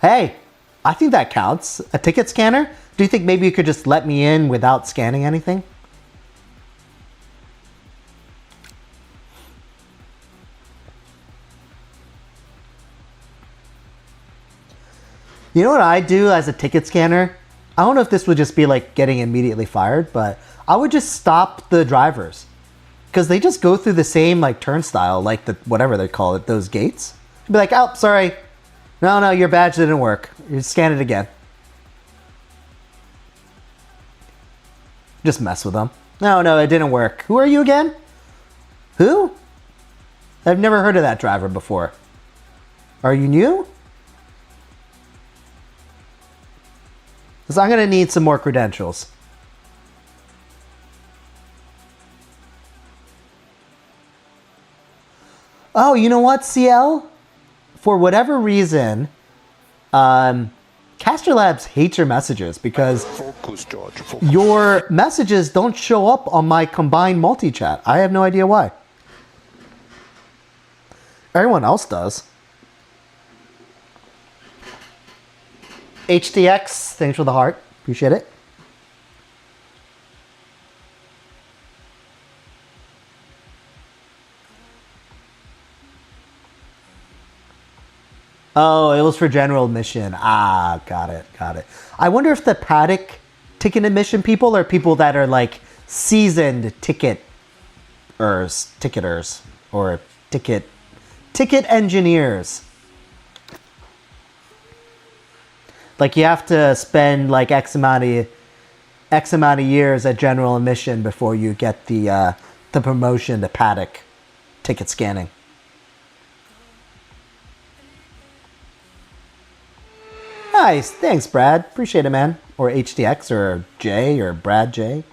Hey, I think that counts. A ticket scanner? Do you think maybe you could just let me in without scanning anything? You know what I do as a ticket scanner? I don't know if this would just be like getting immediately fired, but I would just stop the drivers. Because they just go through the same like turnstile, like the whatever they call it, those gates. Be like, oh, sorry. No, your badge didn't work. You scan it again. Just mess with them. No, it didn't work. Who are you again? Who? I've never heard of that driver before. Are you new? Because I'm going to need some more credentials. Oh, you know what, CL? For whatever reason, Caster Labs hates your messages because Focus, George. Focus. your messages don't show up on my combined multi-chat. I have no idea why. Everyone else does. HDX, thanks for the heart. Appreciate it. Oh, it was for general admission. Ah, got it, got it. I wonder if the paddock ticket admission people are people that are like seasoned ticketers, or ticket engineers. Like you have to spend like X amount of years at general admission before you get the promotion to paddock ticket scanning. Nice, thanks, Brad. Appreciate it, man. Or HDX, or J, or Brad J.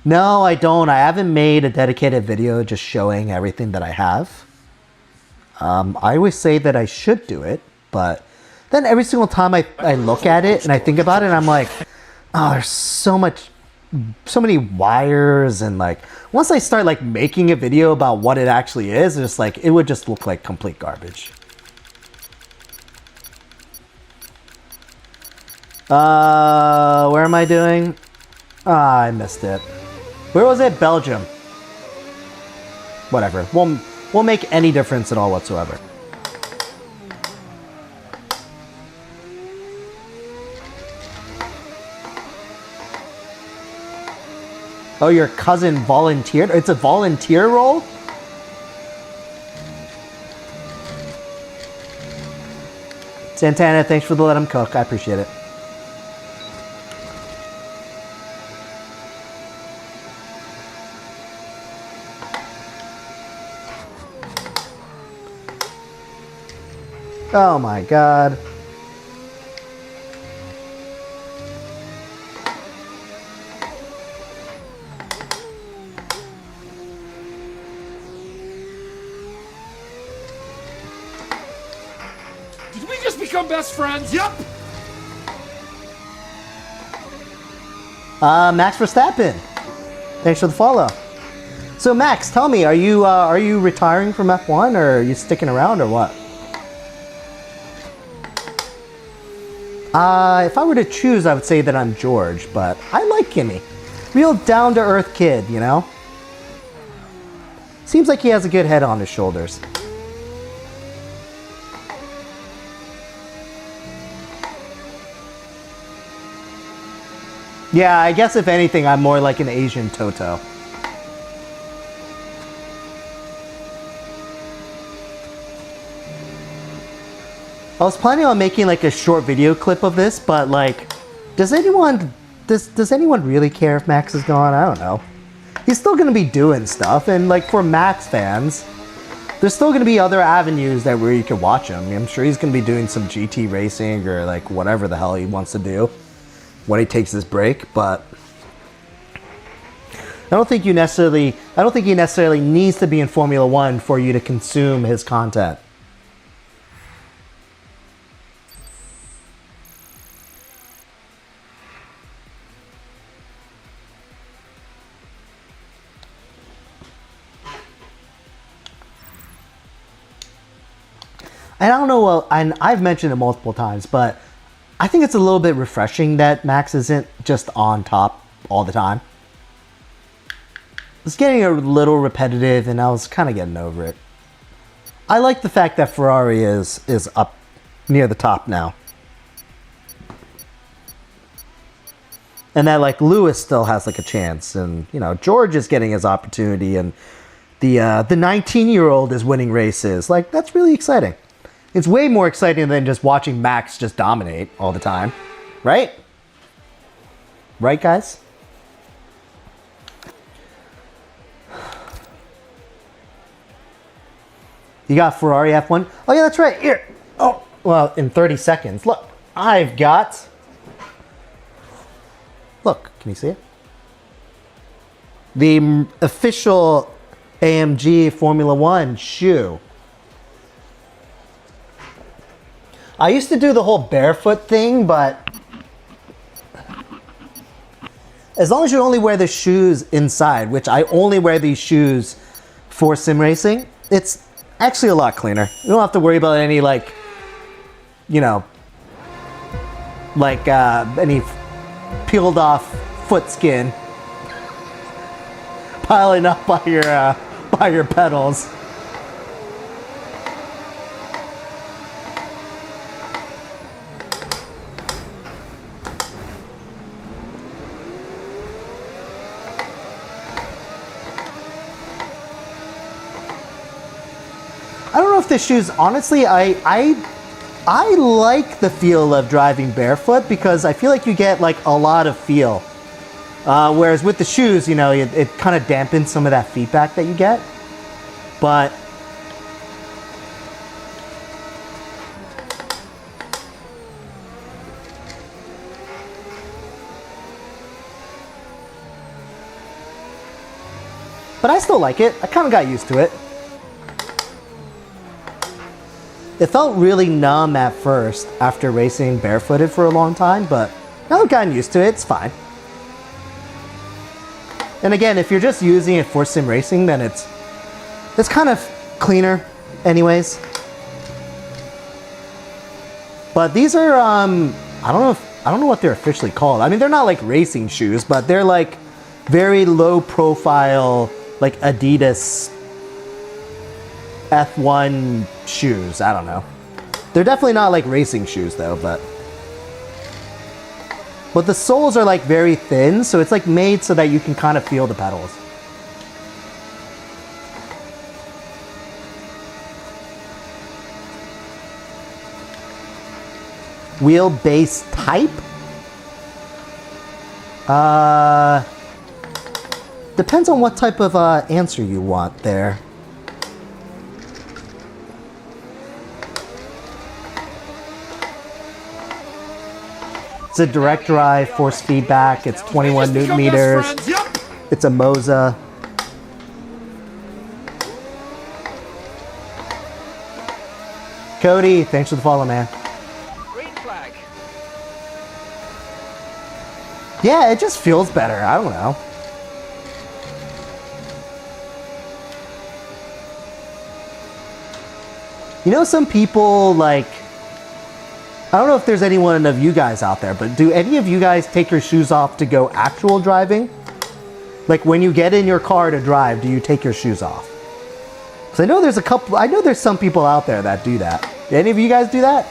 No, I don't. I haven't made a dedicated video just showing everything that I have. I always say that I should do it, but then every single time I look at it and I think about it, I'm like, oh, there's so many wires, and like once I start like making a video about what it actually is, it's just like it would just look like complete garbage. Where am I doing? Ah, I missed it. Where was it? Belgium. Whatever. Won't make any difference at all whatsoever. Oh, your cousin volunteered? It's a volunteer role? Santana, thanks for the let him cook. I appreciate it. Oh my god. Did we just become best friends? Yep. Max Verstappen. Thanks for the follow. So Max, tell me, are you retiring from F1, or are you sticking around, or what? If I were to choose, I would say that I'm George, but I like Kimmy. Real down-to-earth kid, you know? Seems like he has a good head on his shoulders. Yeah, I guess if anything, I'm more like an Asian Toto. I was planning on making like a short video clip of this, but like, does anyone really care if Max is gone? I don't know. He's still gonna be doing stuff, and like for Max fans, there's still gonna be other avenues where you can watch him. I'm sure he's gonna be doing some GT racing or like whatever the hell he wants to do when he takes his break, but I don't think he necessarily needs to be in Formula One for you to consume his content. And I don't know, and I've mentioned it multiple times, but I think it's a little bit refreshing that Max isn't just on top all the time. It's getting a little repetitive, and I was kind of getting over it. I like the fact that Ferrari is up near the top now. And that like Lewis still has like a chance, and you know, George is getting his opportunity, and the 19-year-old is winning races. Like, that's really exciting. It's way more exciting than just watching Max just dominate all the time. Right? Right, guys? You got Ferrari F1? Oh, yeah, that's right. Here. Oh, well, in 30 seconds. Look, I've got... Look, can you see it? The official AMG Formula One shoe. I used to do the whole barefoot thing, but as long as you only wear the shoes inside, which I only wear these shoes for sim racing, it's actually a lot cleaner. You don't have to worry about any like you know, like any peeled off foot skin piling up by your pedals. I don't know if the shoes, honestly, I like the feel of driving barefoot because I feel like you get like a lot of feel. Whereas with the shoes, you know, it kind of dampens some of that feedback that you get. But I still like it. I kind of got used to it. It felt really numb at first after racing barefooted for a long time, but now I've gotten used to it, it's fine. And again, if you're just using it for sim racing, then it's kind of cleaner anyways. But these are, I don't know what they're officially called. I mean, they're not like racing shoes, but they're like very low profile, like Adidas F1 shoes. I don't know. They're definitely not like racing shoes though, but the soles are like very thin, so it's like made so that you can kind of feel the pedals. Wheelbase type? Depends on what type of answer you want there. It's a direct drive, force feedback. It's 21 newton meters. Yep. It's a Moza. Cody, thanks for the follow, man. Green flag. Yeah, it just feels better. I don't know. You know, some people like, I don't know if there's anyone of you guys out there, but do any of you guys take your shoes off to go actual driving? Like when you get in your car to drive, do you take your shoes off? Because I know there's some people out there that do that. Do any of you guys do that?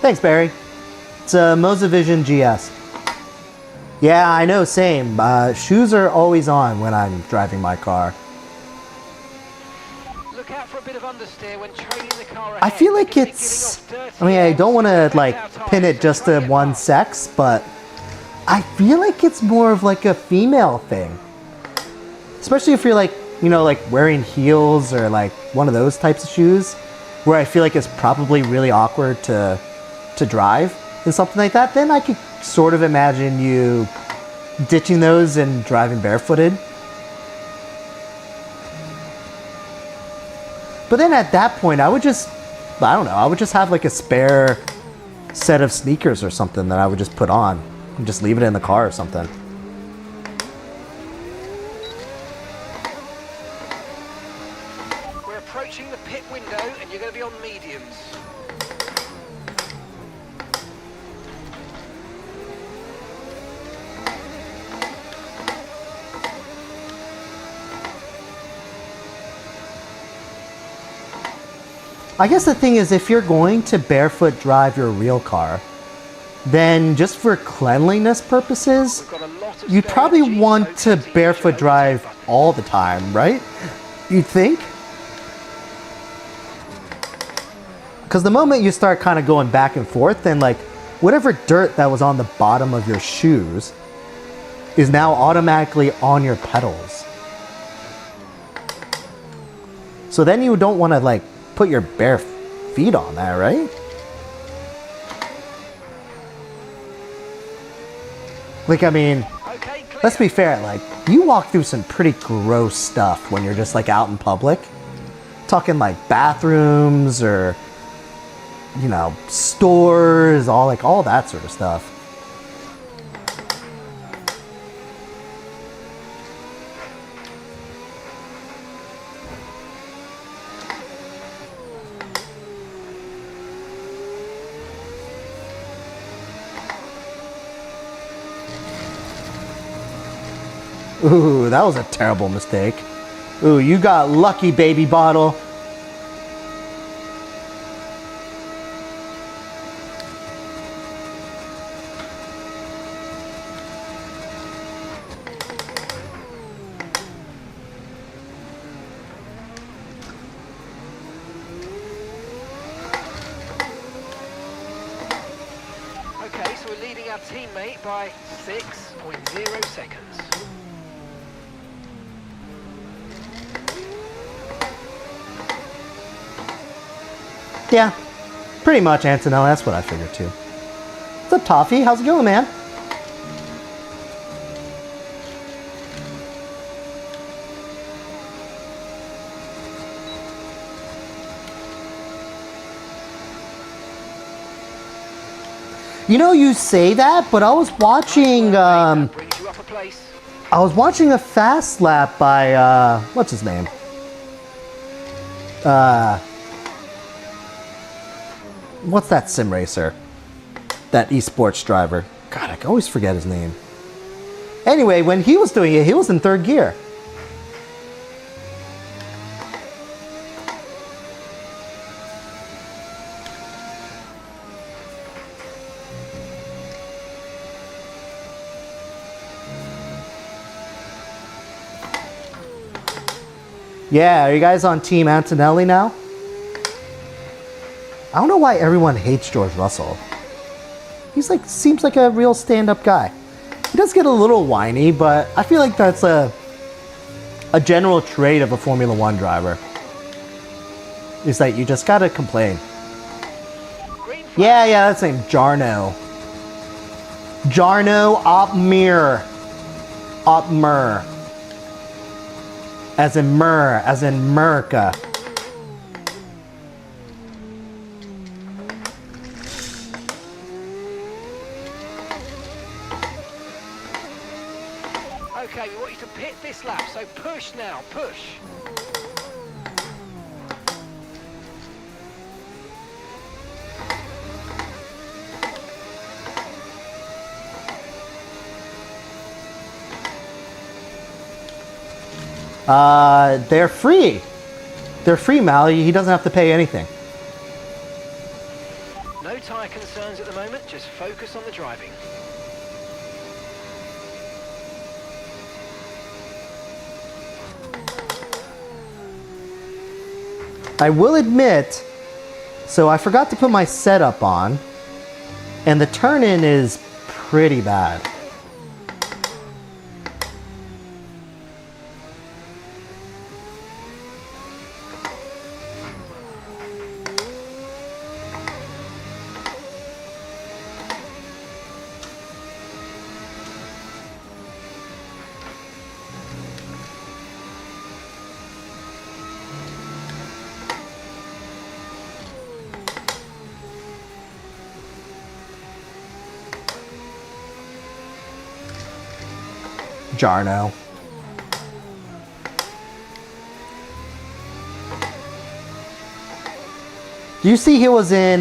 Thanks, Barry. It's a Moza Vision GS. Yeah, I know, same. Shoes are always on when I'm driving my car. Look out for a bit of understeer when training the car ahead. I feel like because it's, you're giving off I mean, I dirty don't want to air, like so pin it just to one sex, but I feel like it's more of like a female thing. Especially if you're like, you know, like wearing heels or like one of those types of shoes where I feel like it's probably really awkward to drive and something like that, then I could sort of imagine you ditching those and driving barefooted. But then at that point, I would just have like a spare set of sneakers or something that I would just put on and just leave it in the car or something. We're approaching the pit window and you're going to be on mediums. I guess the thing is, if you're going to barefoot drive your real car, then just for cleanliness purposes, We've got a lot of you'd spare probably G want to OTT barefoot shows. drive all the time, right? You'd think? Because the moment you start kind of going back and forth, then like whatever dirt that was on the bottom of your shoes is now automatically on your pedals. So then you don't want to like put your bare feet on that, right? Like, I mean, Okay, clear. let's be fair, like, you walk through some pretty gross stuff when you're just like out in public. Talking like bathrooms or, you know, stores, all that sort of stuff. Ooh, that was a terrible mistake. Ooh, you got lucky, baby bottle. Okay, so we're leading our teammate by 6.0 seconds. Yeah, pretty much, Antonelli. That's what I figured too. What's up, Toffee? How's it going, man? You know, you say that, but I was watching. That brings you up a place. I was watching a fast lap by what's his name? What's that sim racer? That esports driver. God, I can always forget his name. Anyway, when he was doing it, he was in third gear. Yeah, are you guys on Team Antonelli now? I don't know why everyone hates George Russell. He's like, seems like a real stand-up guy. He does get a little whiny, but I feel like that's a general trait of a Formula One driver. Is that you just gotta complain. Yeah, that's his name, Jarno. Jarno Opmeer. Opmer. As in Mer, as in Merca. Okay, we want you to pit this lap, so push now, push. They're free. They're free, Mal. He doesn't have to pay anything. No tyre concerns at the moment, just focus on the driving. I will admit, so I forgot to put my setup on, and the turn-in is pretty bad. Jarno. Do you see he was in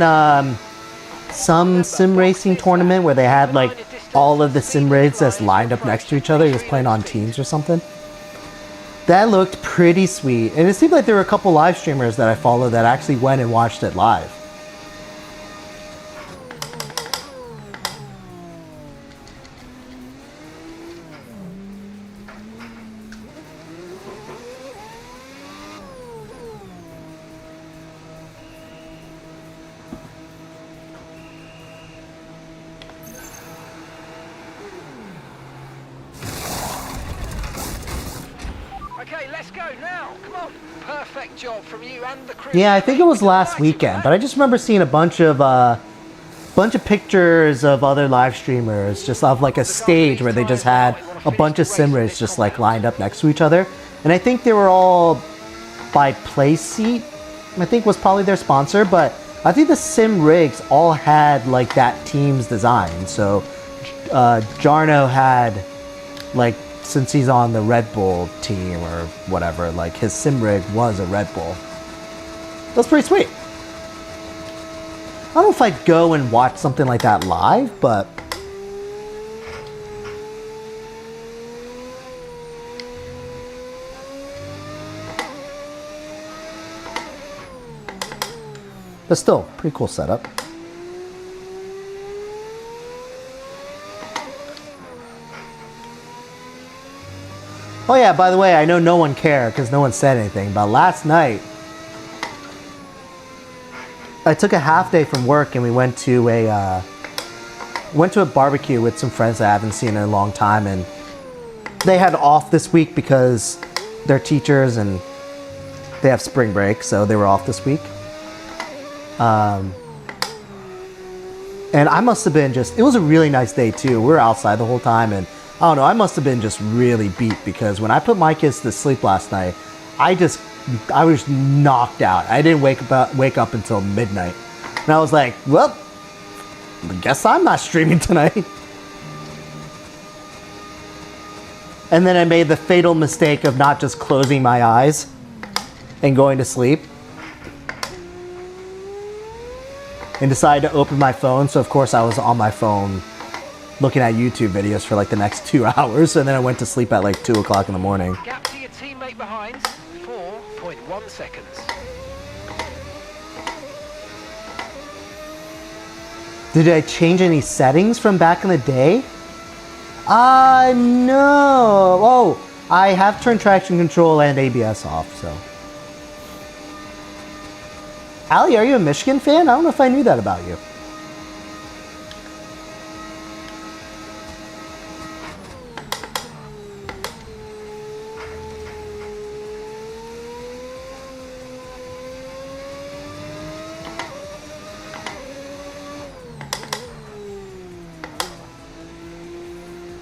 some sim racing tournament where they had like all of the sim rigs that's lined up next to each other? He was playing on teams or something. That looked pretty sweet. And it seemed like there were a couple live streamers that I follow that actually went and watched it live. Okay, let's go now. Come on. Perfect job from you and the crew. Yeah, I think it was last weekend, but I just remember seeing a bunch of pictures of other live streamers, just of like a stage where they just had a bunch of sim rigs just like lined up next to each other, and I think they were all by Playseat. I think was probably their sponsor, but I think the sim rigs all had like that team's design. So Jarno had like, since he's on the Red Bull team or whatever, like his sim rig was a Red Bull. That's pretty sweet. I don't know if I'd go and watch something like that live, but But still, pretty cool setup. Oh yeah, by the way, I know no one cared because no one said anything, but last night I took a half day from work and we went to a barbecue with some friends that I haven't seen in a long time, and they had off this week because they're teachers and they have spring break, so they were off this week. And I must have been it was a really nice day too. We were outside the whole time, and I don't know, I must have been just really beat because when I put my kids to sleep last night, I was knocked out. I didn't wake up until midnight. And I was like, well, I guess I'm not streaming tonight. And then I made the fatal mistake of not just closing my eyes and going to sleep. And decided to open my phone, so of course I was on my phone looking at YouTube videos for like the next 2 hours, and then I went to sleep at like 2 o'clock in the morning. Gap to your teammate behind, 4.1 seconds. Did I change any settings from back in the day? No. Oh, I have turned traction control and ABS off, so. Allie, are you a Michigan fan? I don't know if I knew that about you.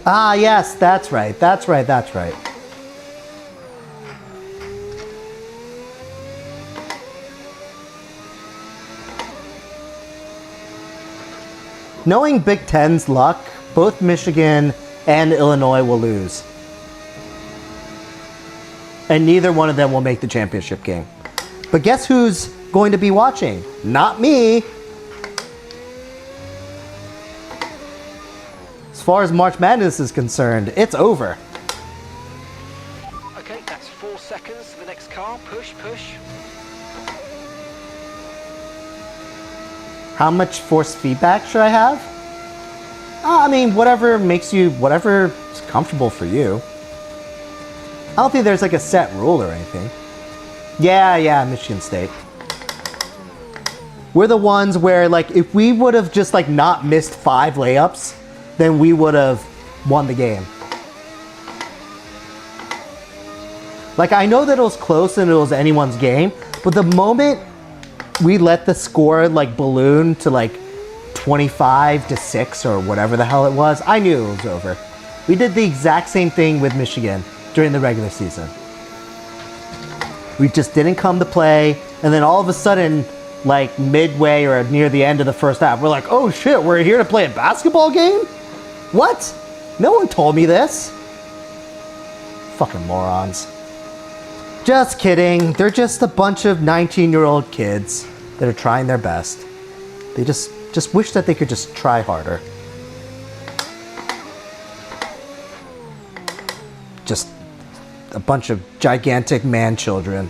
Ah, yes, that's right. That's right. That's right. Knowing Big Ten's luck, both Michigan and Illinois will lose. And neither one of them will make the championship game. But guess who's going to be watching? Not me. As far as March Madness is concerned, it's over. Okay, that's 4 seconds to the next car. Push, push. How much force feedback should I have? I mean, whatever is comfortable for you. I don't think there's like a set rule or anything. Yeah, Michigan State. We're the ones where, like, if we would have just like not missed 5 layups, then we would have won the game. Like, I know that it was close and it was anyone's game, but the moment we let the score like balloon to like 25-6 or whatever the hell it was, I knew it was over. We did the exact same thing with Michigan during the regular season. We just didn't come to play, and then all of a sudden, like midway or near the end of the first half, we're like, oh shit, we're here to play a basketball game? What? No one told me this. Fucking morons. Just kidding. They're just a bunch of 19-year-old kids that are trying their best. They just wish that they could just try harder. Just a bunch of gigantic man children.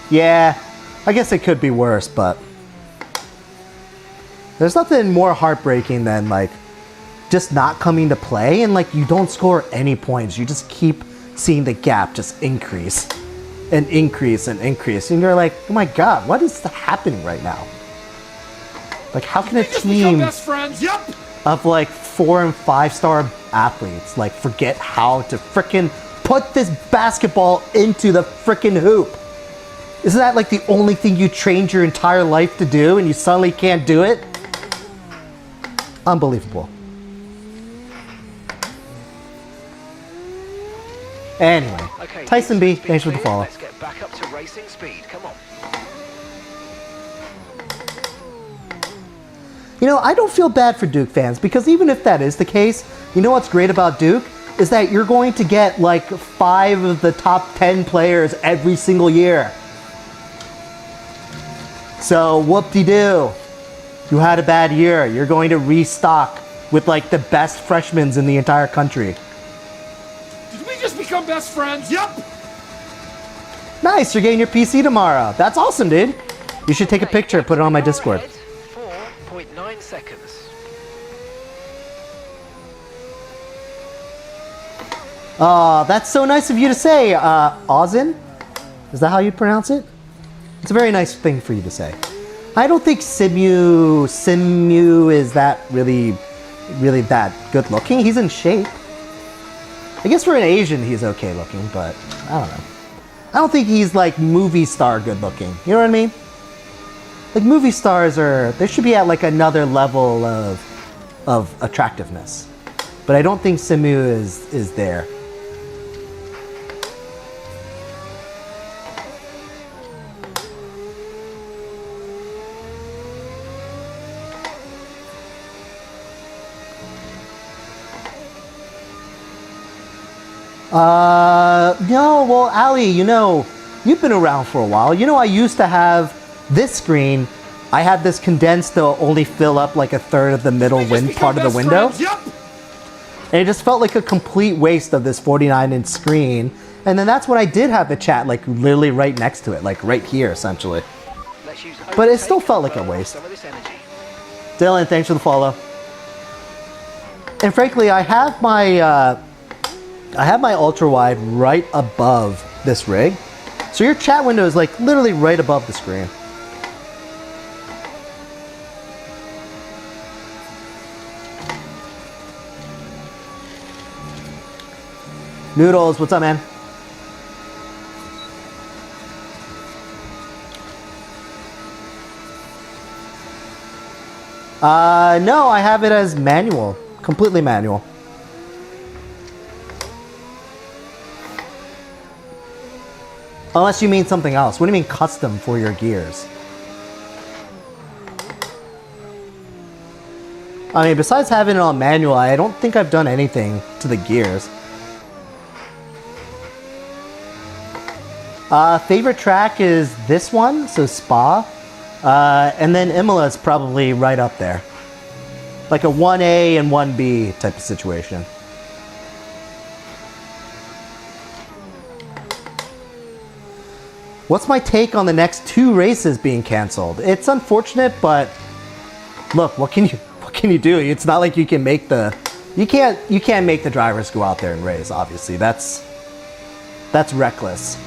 Yeah, I guess it could be worse, but there's nothing more heartbreaking than like just not coming to play and like you don't score any points. You just keep seeing the gap just increase and increase and increase, and you're like, oh my god, what is happening right now? Like, how can a team best friends? Yep. of like 4 and 5-star athletes like forget how to frickin' put this basketball into the frickin' hoop? Isn't that like the only thing you trained your entire life to do and you suddenly can't do it? Unbelievable. Anyway, Okay, Tyson B, speed thanks for the clear. follow. Let's get back up to racing speed. Come on. You know, I don't feel bad for Duke fans because even if that is the case, you know what's great about Duke is that you're going to get like 5 of the top 10 players every single year. So whoop-de-doo. You had a bad year. You're going to restock with like the best freshmen in the entire country. Did we just become best friends? Yep. Nice, you're getting your PC tomorrow. That's awesome, dude. You should take a picture, put it on my Discord. 4.9 seconds. Oh, that's so nice of you to say, Ozin? Is that how you pronounce it? It's a very nice thing for you to say. I don't think Simu is that really that good looking. He's in shape. I guess for an Asian, he's okay looking, but I don't know. I don't think he's like movie star good looking. You know what I mean? Like movie stars they should be at like another level of attractiveness. But I don't think Simu is there. No, well, Ali, you know, you've been around for a while. You know, I used to have this screen. I had this condensed to only fill up like a third of the middle part of the window. Yep. And it just felt like a complete waste of this 49-inch screen. And then that's when I did have the chat, like literally right next to it, like right here, essentially. Let's use But it still overtake felt like to a burn waste. some of this energy. Dylan, thanks for the follow. And frankly, I have my ultra wide right above this rig. So your chat window is like literally right above the screen. Noodles, what's up, man? No, I have it as manual, completely manual. Unless you mean something else. What do you mean custom for your gears? I mean, besides having it on manual, I don't think I've done anything to the gears. Favorite track is this one, so Spa. And then Imola is probably right up there. Like a 1A and 1B type of situation. What's my take on the next 2 races being canceled? It's unfortunate, but look, what can you do? It's not like you can make you can't make the drivers go out there and race, obviously. That's reckless.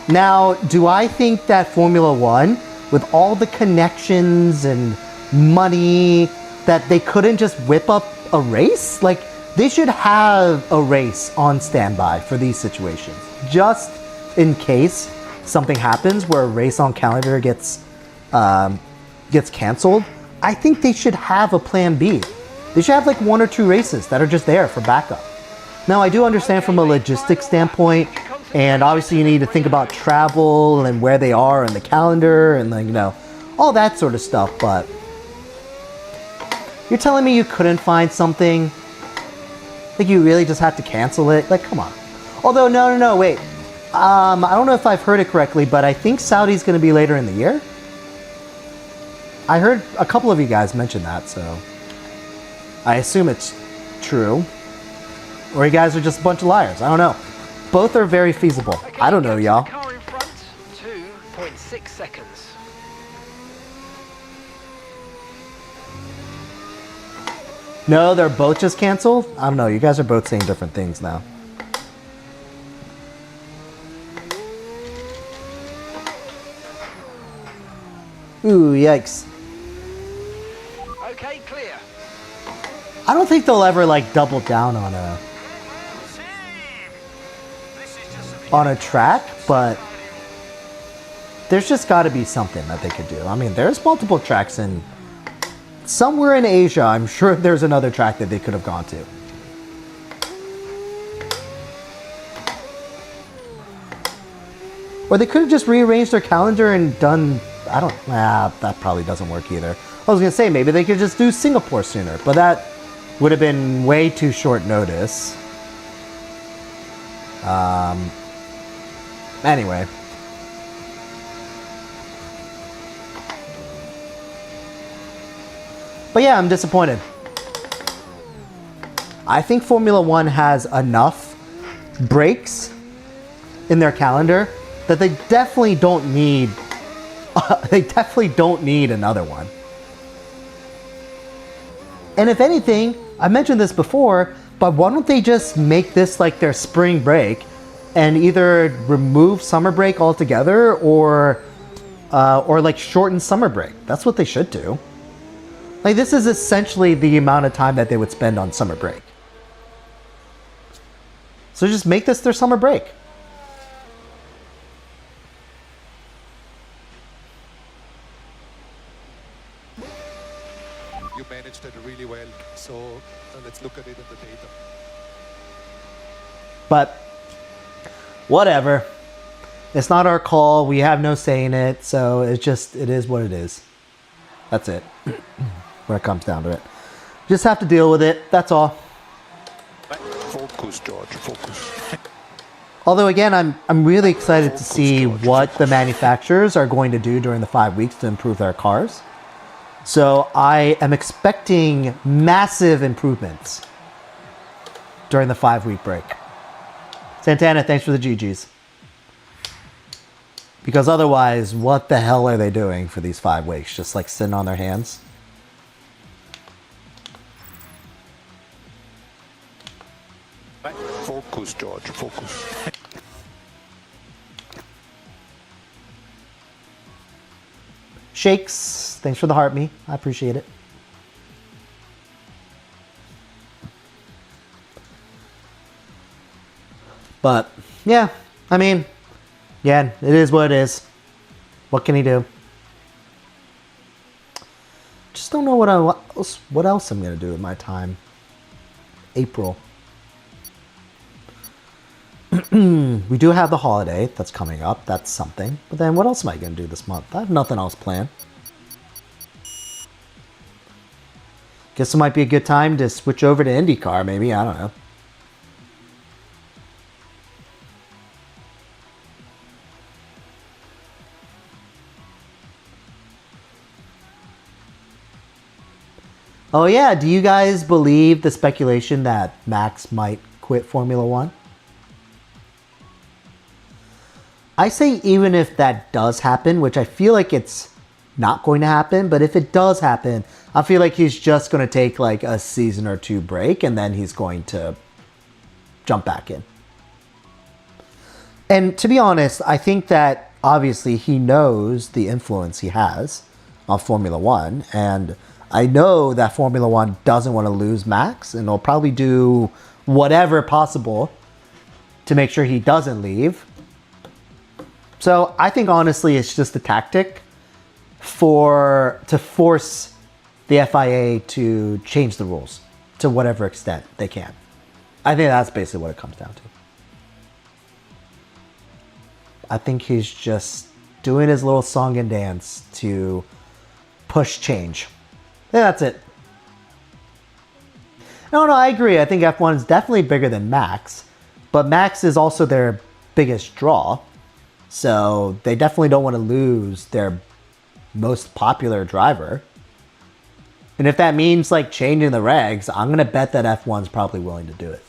Now, do I think that Formula One, with all the connections and money, that they couldn't just whip up a race? Like, they should have a race on standby for these situations, just in case something happens where a race on calendar gets canceled. I think they should have a plan B. They should have like 1 or 2 races that are just there for backup. Now, I do understand from a logistics standpoint, and obviously you need to think about travel and where they are in the calendar and, like, you know, all that sort of stuff, but you're telling me you couldn't find something? Like, you really just had to cancel it? Like, come on. Although, no, wait. I don't know if I've heard it correctly, but I think Saudi's going to be later in the year. I heard a couple of you guys mention that, so I assume it's true. Or you guys are just a bunch of liars. I don't know. Both are very feasible. I don't know, y'all. Car in front, 2.6 seconds. No, they're both just canceled? I don't know. You guys are both saying different things now. Ooh, yikes. Okay, clear. I don't think they'll ever, like, double down on a track, but there's just got to be something that they could do. I mean, there's multiple tracks in somewhere in Asia. I'm sure there's another track that they could have gone to. Or they could have just rearranged their calendar and done, that probably doesn't work either. I was going to say, maybe they could just do Singapore sooner, but that would have been way too short notice. Anyway. But yeah, I'm disappointed. I think Formula One has enough breaks in their calendar that they definitely don't need. They definitely don't need another one. And if anything, I mentioned this before, but why don't they just make this like their spring break and either remove summer break altogether or like shorten summer break? That's what they should do. Like, this is essentially the amount of time that they would spend on summer break. So just make this their summer break. You managed it really well, so let's look at it in the data. But whatever. It's not our call. We have no say in it. So it is what it is. That's it. When it comes down to it. Just have to deal with it. That's all. Focus, George, focus. Although again, I'm really excited to see what the manufacturers are going to do during the 5 weeks to improve their cars. So I am expecting massive improvements during the 5-week break. Santana, thanks for the GGs. Because otherwise, what the hell are they doing for these 5 weeks? Just like sitting on their hands? Focus, George, focus. Shakes, thanks for the heart me. I appreciate it. But, yeah, I mean, yeah, it is what it is. What can he do? Just don't know what else I'm going to do with my time. April. We do have the holiday that's coming up. That's something. But then what else am I going to do this month? I have nothing else planned. Guess it might be a good time to switch over to IndyCar, maybe. I don't know. Oh yeah, do you guys believe the speculation that Max might quit Formula One? I say even if that does happen, which I feel like it's not going to happen, but if it does happen, I feel like he's just going to take like a season or two break and then he's going to jump back in. And to be honest, I think that obviously he knows the influence he has on Formula One, and I know that Formula One doesn't want to lose Max, and they'll probably do whatever possible to make sure he doesn't leave. So I think honestly it's just a tactic to force the FIA to change the rules to whatever extent they can. I think that's basically what it comes down to. I think he's just doing his little song and dance to push change. Yeah, that's it. No, I agree. I think F1 is definitely bigger than Max, but Max is also their biggest draw. So they definitely don't want to lose their most popular driver. And if that means like changing the regs, I'm going to bet that F1's probably willing to do it.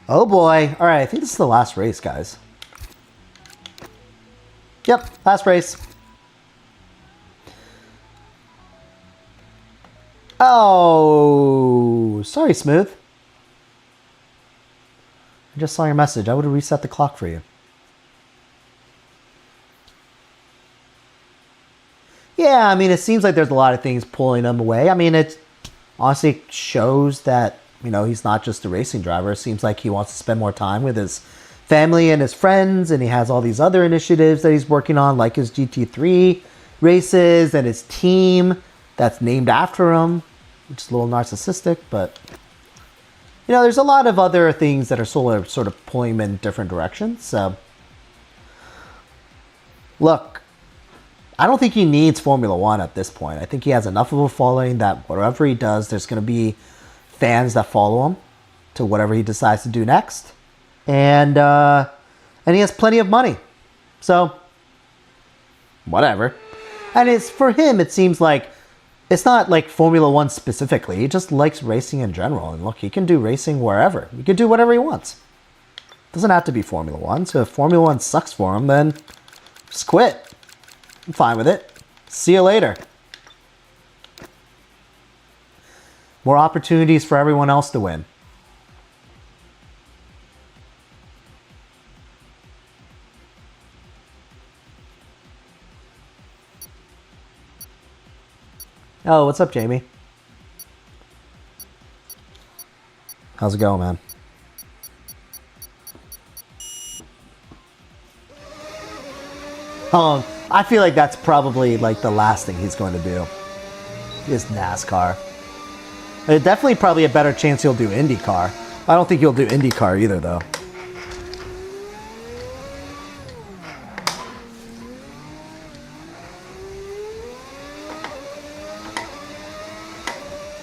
Oh boy. All right, I think this is the last race, guys. Yep, last race. Oh, sorry, Smooth. I just saw your message. I would have reset the clock for you. Yeah, I mean, it seems like there's a lot of things pulling him away. I mean, it honestly shows that, you know, he's not just a racing driver. It seems like he wants to spend more time with his family and his friends, and he has all these other initiatives that he's working on, like his GT3 races and his team that's named after him, which is a little narcissistic, but you know, there's a lot of other things that are sort of pulling him in different directions. So, look, I don't think he needs Formula One at this point. I think he has enough of a following that whatever he does, there's going to be fans that follow him to whatever he decides to do next. And he has plenty of money. So, whatever. And it's for him, it seems like it's not like Formula One specifically. He just likes racing in general. And look, he can do racing wherever. He can do whatever he wants. Doesn't have to be Formula One. So if Formula One sucks for him, then just quit. I'm fine with it. See you later. More opportunities for everyone else to win. Oh, what's up, Jamie? How's it going, man? I feel like that's probably like the last thing he's going to do is NASCAR. There's definitely probably a better chance he'll do IndyCar. I don't think he'll do IndyCar either, though.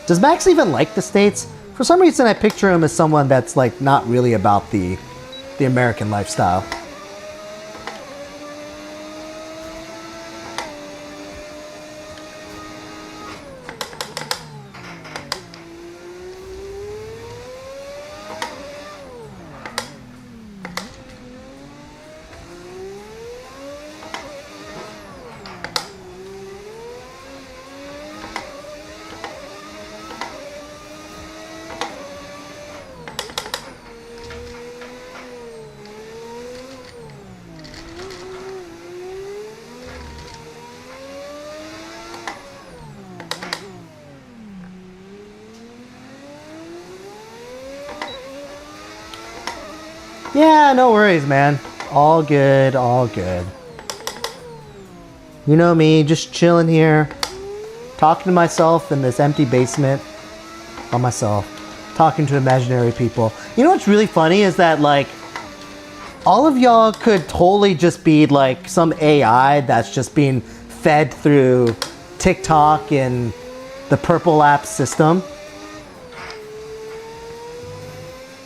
Does Max even like the States? For some reason, I picture him as someone that's like not really about the American lifestyle. Yeah, no worries, man. All good, all good. You know me, just chilling here, talking to myself in this empty basement by myself, talking to imaginary people. You know what's really funny is that, like, all of y'all could totally just be like some AI that's just being fed through TikTok and the Purple app system.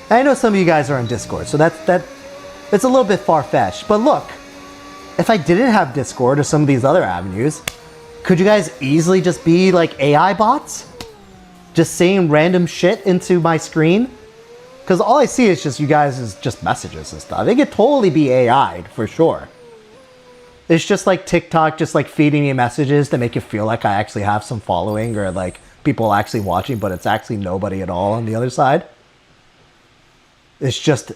I know some of you guys are on Discord, so it's a little bit far-fetched. But look, if I didn't have Discord or some of these other avenues, could you guys easily just be like AI bots? Just saying random shit into my screen? Because all I see is just you guys is just messages and stuff. It could totally be AI'd, for sure. It's just like TikTok just like feeding me messages to make you feel like I actually have some following or like people actually watching, but it's actually nobody at all on the other side. It's just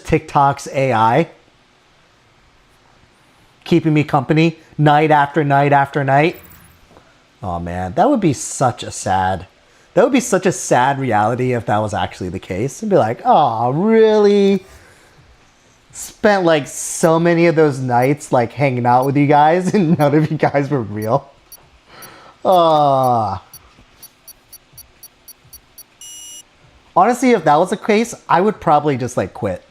TikTok's AI keeping me company night after night after night. Oh man, that would be such a sad reality if that was actually the case. I'd be like, oh, really? Spent like so many of those nights like hanging out with you guys and none of you guys were real. Honestly, if that was the case, I would probably just like quit.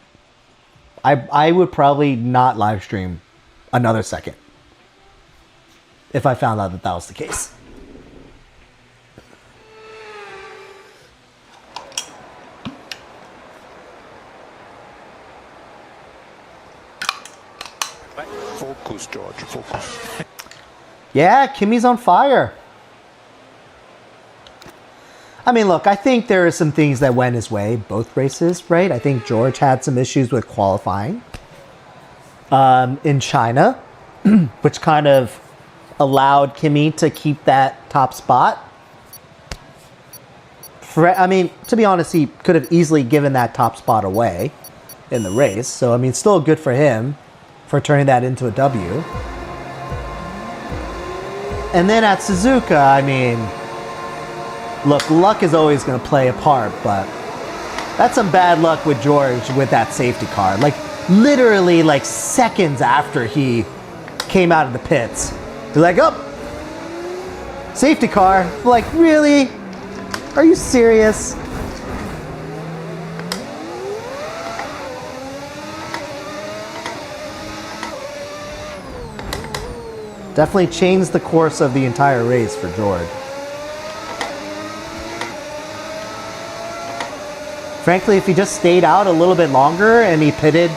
I would probably not live stream another second if I found out that that was the case. Focus, George, focus. Yeah, Kimmy's on fire. I mean, look, I think there are some things that went his way, both races, right? I think George had some issues with qualifying in China, which kind of allowed Kimmy to keep that top spot. I mean, to be honest, he could have easily given that top spot away in the race. So, I mean, still good for him for turning that into a W. And then at Suzuka, I mean, look, luck is always going to play a part, but that's some bad luck with George with that safety car. Like, literally, like, seconds after he came out of the pits, they're like, oh, safety car. Like, really? Are you serious? Definitely changed the course of the entire race for George. Frankly, if he just stayed out a little bit longer and he pitted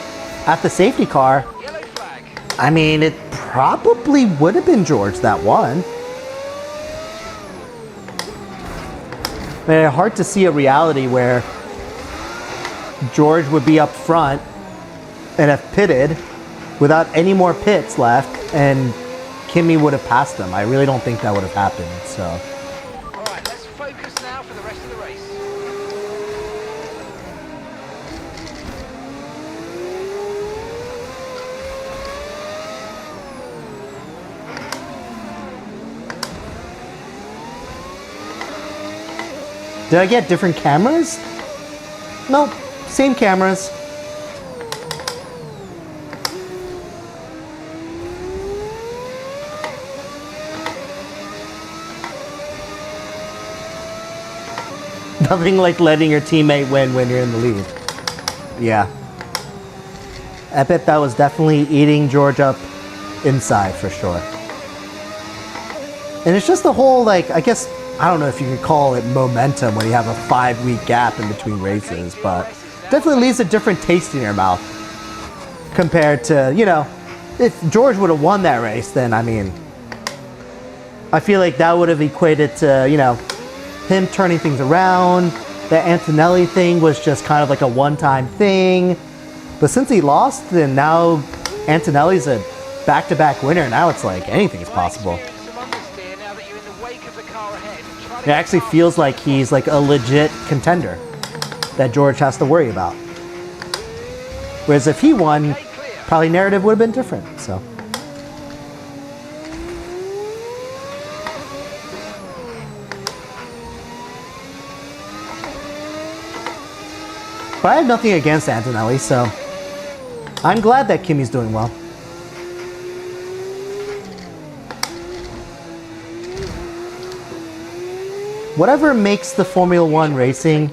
at the safety car, Yellow flag. I mean, it probably would have been George that won. I mean, hard to see a reality where George would be up front and have pitted without any more pits left, and Kimi would have passed him. I really don't think that would have happened. So, All right, let's focus now for the rest of the race. did I get different cameras? Nope, same cameras. Nothing like letting your teammate win when you're in the lead. Yeah. I bet that was definitely eating George up inside for sure. And it's just the whole, like, I guess, I don't know if you could call it momentum when you have a 5-week gap in between races, but definitely leaves a different taste in your mouth compared to, you know, if George would have won that race, then, I mean, I feel like that would have equated to, you know, him turning things around. The Antonelli thing was just kind of like a one-time thing. But since he lost, then now Antonelli's a back-to-back winner. Now it's like anything's possible. It actually feels like he's like a legit contender that George has to worry about. Whereas if he won, probably narrative would have been different. So. But I have nothing against Antonelli, so I'm glad that Kimi's doing well. Whatever makes the Formula One racing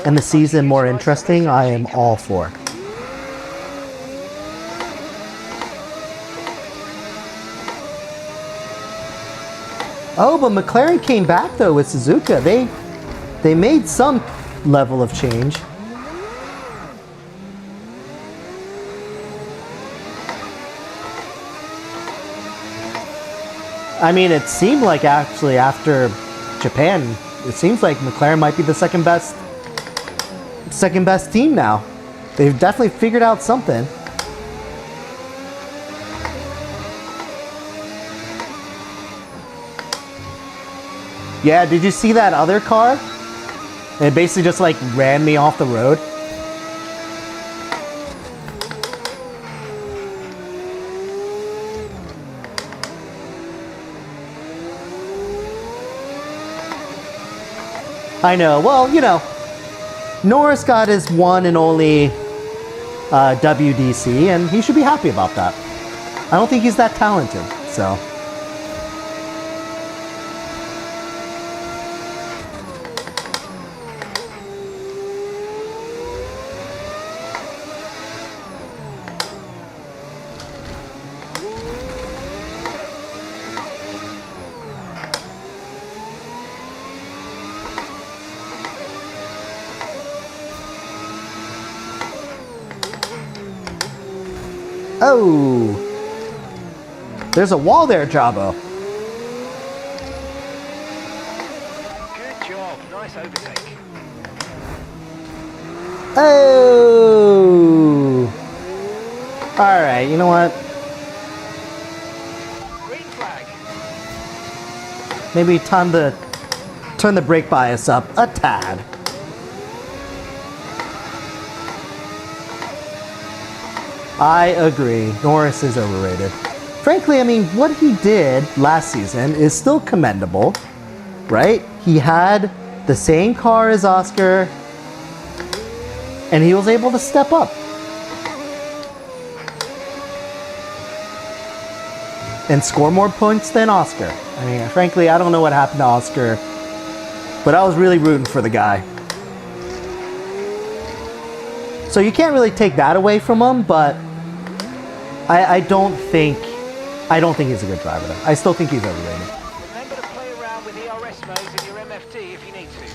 and the season more interesting, I am all for. Oh, but McLaren came back though with Suzuka. They made some level of change. I mean, it seemed like actually after Japan, it seems like McLaren might be the second best team now. They've definitely figured out something. Yeah, did you see that other car? It basically just like ran me off the road. I know. Well, you know, Norris got his one and only WDC, and he should be happy about that. I don't think he's that talented, so. Oh, there's a wall there, Jabo. Good job. Nice overtake. Oh. All right, you know what? Green flag. Maybe time to turn the brake bias up a tad. I agree. Norris is overrated. Frankly, I mean, what he did last season is still commendable, right? He had the same car as Oscar, and he was able to step up. And score more points than Oscar. I mean, frankly, I don't know what happened to Oscar, but I was really rooting for the guy. So you can't really take that away from him, but I don't think he's a good driver. I still think he's overrated. Remember to play around with ERS modes in your MFD if you need to.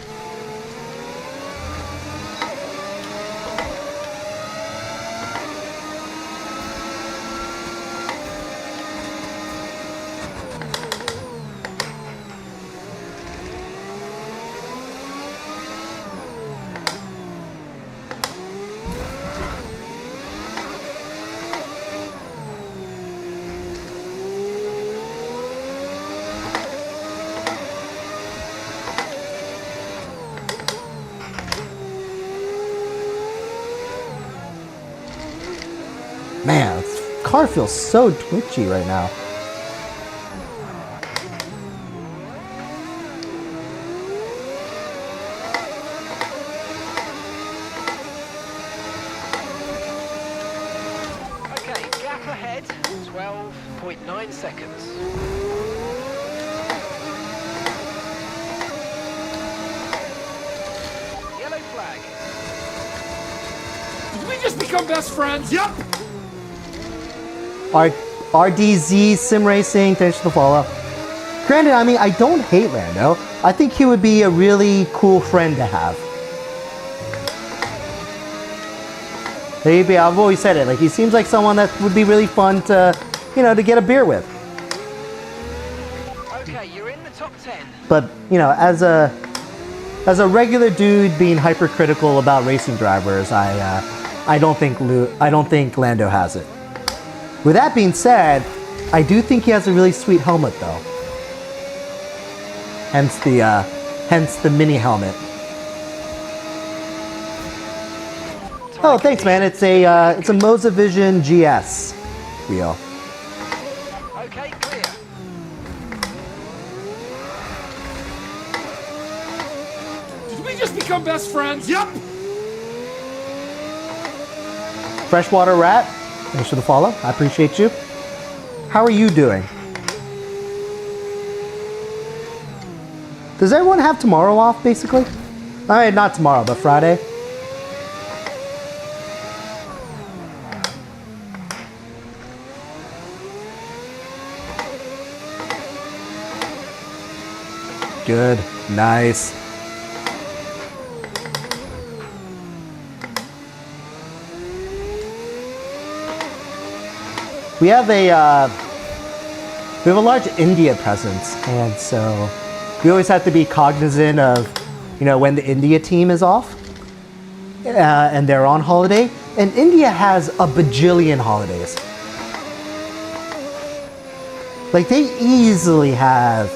Man, this car feels so twitchy right now. Okay, gap ahead, 12.9 seconds. Yellow flag. Did we just become best friends? Yep. RDZ Sim Racing, thanks for the follow. Granted, I mean, I don't hate Lando. I think he would be a really cool friend to have. Maybe I've always said it. Like, he seems like someone that would be really fun to, you know, to get a beer with. Okay, you're in the top 10. But you know, as a regular dude being hypercritical about racing drivers, I don't think Lando has it. With that being said, I do think he has a really sweet helmet, though. Hence the mini helmet. Oh, thanks, man. It's a Mozavision GS wheel. Okay, clear. Did we just become best friends? Yep. Freshwater Rat, thanks for the follow. I appreciate you. How are you doing? Does everyone have tomorrow off, basically? Alright, not tomorrow, but Friday. Good. Nice. We have a large India presence, and so we always have to be cognizant of, you know, when the India team is off and they're on holiday. And India has a bajillion holidays. Like, they easily have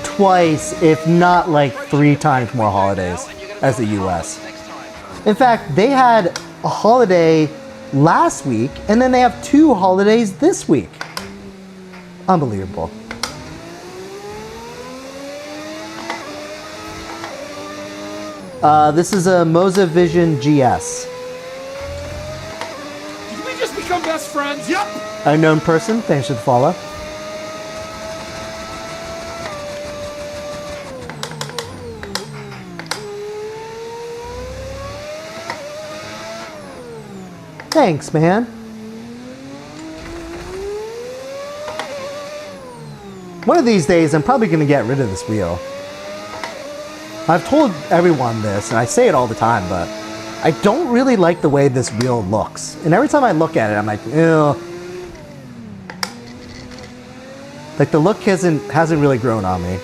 twice, if not like 3 times more holidays as the US. In fact, they had a holiday last week, and then they have 2 holidays this week. Unbelievable. This is a Mozavision GS. Did we just become best friends? Yep. Unknown person, thanks for the follow. Thanks, man. One of these days, I'm probably going to get rid of this wheel. I've told everyone this, and I say it all the time, but I don't really like the way this wheel looks. And every time I look at it, I'm like, ew. Like, the look hasn't really grown on me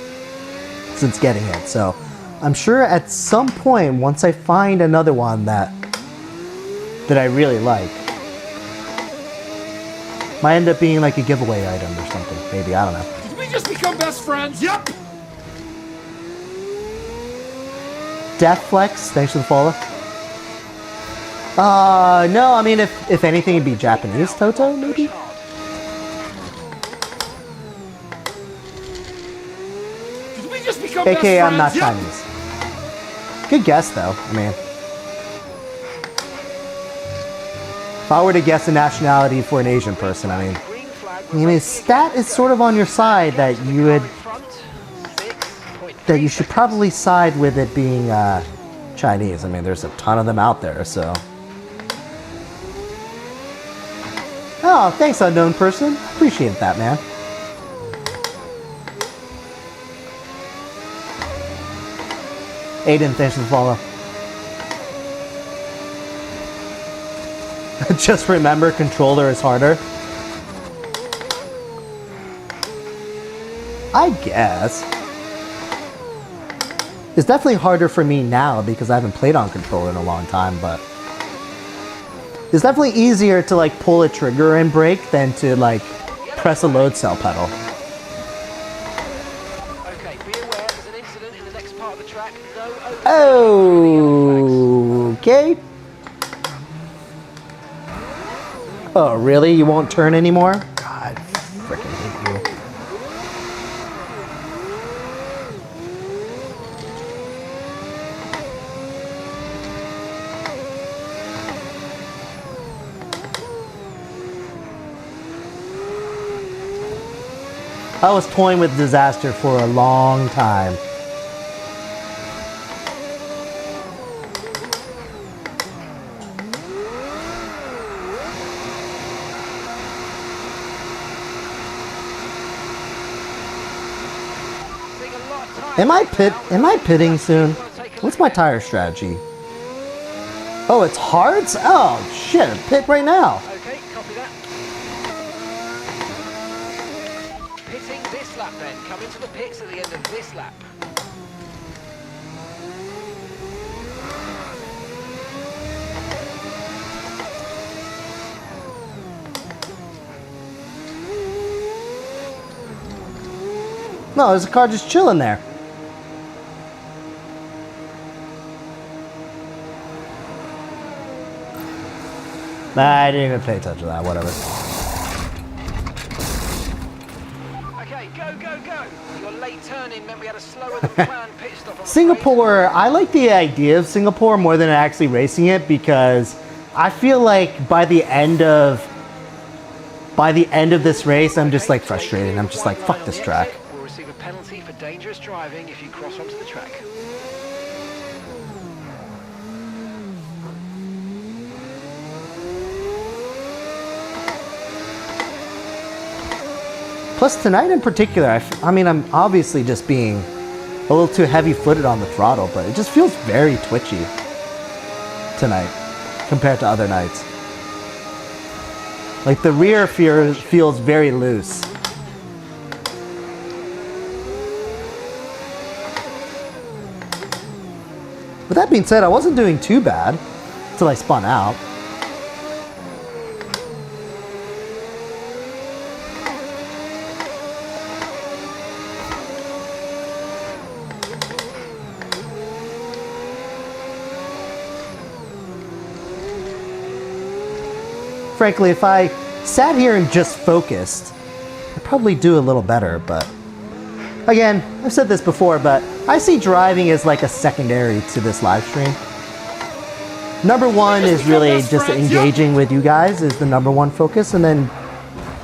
since getting it. So I'm sure at some point, once I find another one that I really like, might end up being like a giveaway item or something. Maybe, I don't know. Did we just become best friends? Yep. Deathflex, thanks for the follow. No, I mean, if anything, it'd be Japanese Toto, maybe? Did we just become best AKA, friends? I'm not Yep. Chinese. Good guess, though. I mean, if I were to guess a nationality for an Asian person, I mean, stat is sort of on your side that you should probably side with it being Chinese. I mean, there's a ton of them out there, so. Oh, thanks, unknown person. Appreciate that, man. Aiden, thanks for the follow. Just remember, controller is harder. I guess. It's definitely harder for me now because I haven't played on controller in a long time, but it's definitely easier to like pull a trigger and brake than to like press a load cell pedal. Okay, be aware there's an incident in the next part of the track. No Oh, okay. Oh, really? You won't turn anymore? God, I freaking hate you. I was toying with disaster for a long time. Am I pitting soon? What's my tire strategy? Oh, it's hards? Oh, shit, pit right now. Okay, copy that. Pitting this lap then. Come into the pits at the end of this lap. No, there's a car just chilling there. Nah, I didn't even pay attention to that, whatever. Okay, go. Your late turning meant we had a slower than planned pit stop on the Singapore, I like the idea of Singapore more than actually racing it because I feel like by the end of this race, I'm just like frustrated. I'm just like, fuck this track. We'll receive a penalty for dangerous driving if you cross onto the track. Plus tonight in particular, I mean, I'm obviously just being a little too heavy-footed on the throttle, but it just feels very twitchy tonight compared to other nights. Like the rear feels very loose. With that being said, I wasn't doing too bad until I spun out. Frankly, if I sat here and just focused, I'd probably do a little better, but again, I've said this before, but I see driving as like a secondary to this live stream. Number one is really just engaging with you guys is the number one focus, and then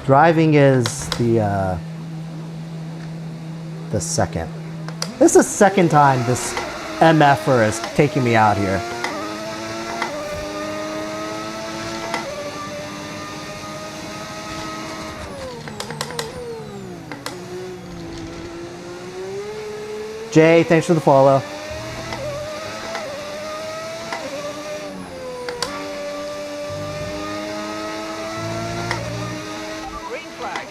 driving is the second. This is the second time this MFer is taking me out here. Jay, thanks for the follow. Green flag.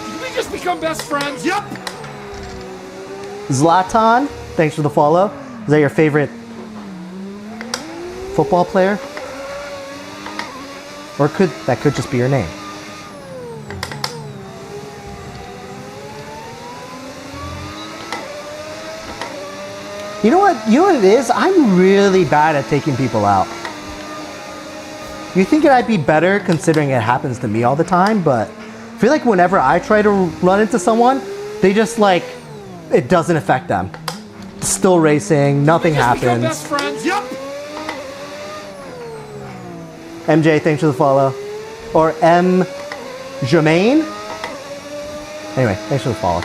Did we just become best friends? Yep. Zlatan, thanks for the follow. Is that your favorite football player? Or that could just be your name. You know what it is? I'm really bad at taking people out. You think I'd be better considering it happens to me all the time, but I feel like whenever I try to run into someone, they just like, it doesn't affect them. Still racing, nothing happens. Best friends. Yep. MJ, thanks for the follow. Or M. Jermaine. Anyway, thanks for the follow.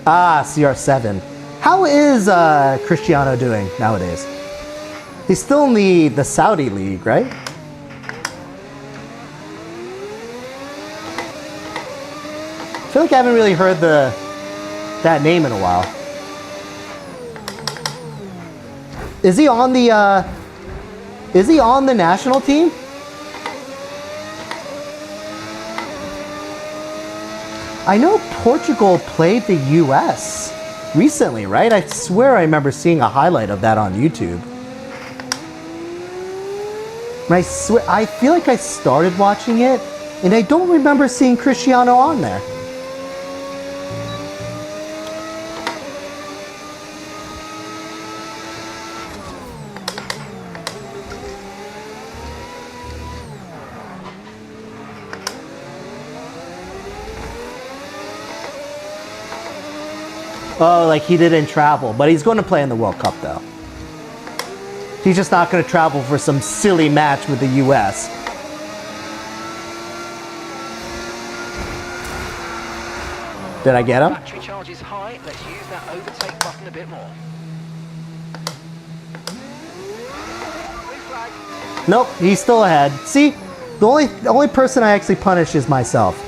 Ah, CR7. How is Cristiano doing nowadays? He's still in the Saudi league, right? I feel like I haven't really heard that name in a while. Is he on the national team? I know Portugal played the US recently, right? I swear I remember seeing a highlight of that on YouTube. And I feel like I started watching it, and I don't remember seeing Cristiano on there. Oh, like he didn't travel, but he's going to play in the World Cup though. He's just not going to travel for some silly match with the US. Did I get him? Battery charge is high. Let's use that overtake button a bit more. Blue flag. Nope, he's still ahead. See, the only person I actually punish is myself.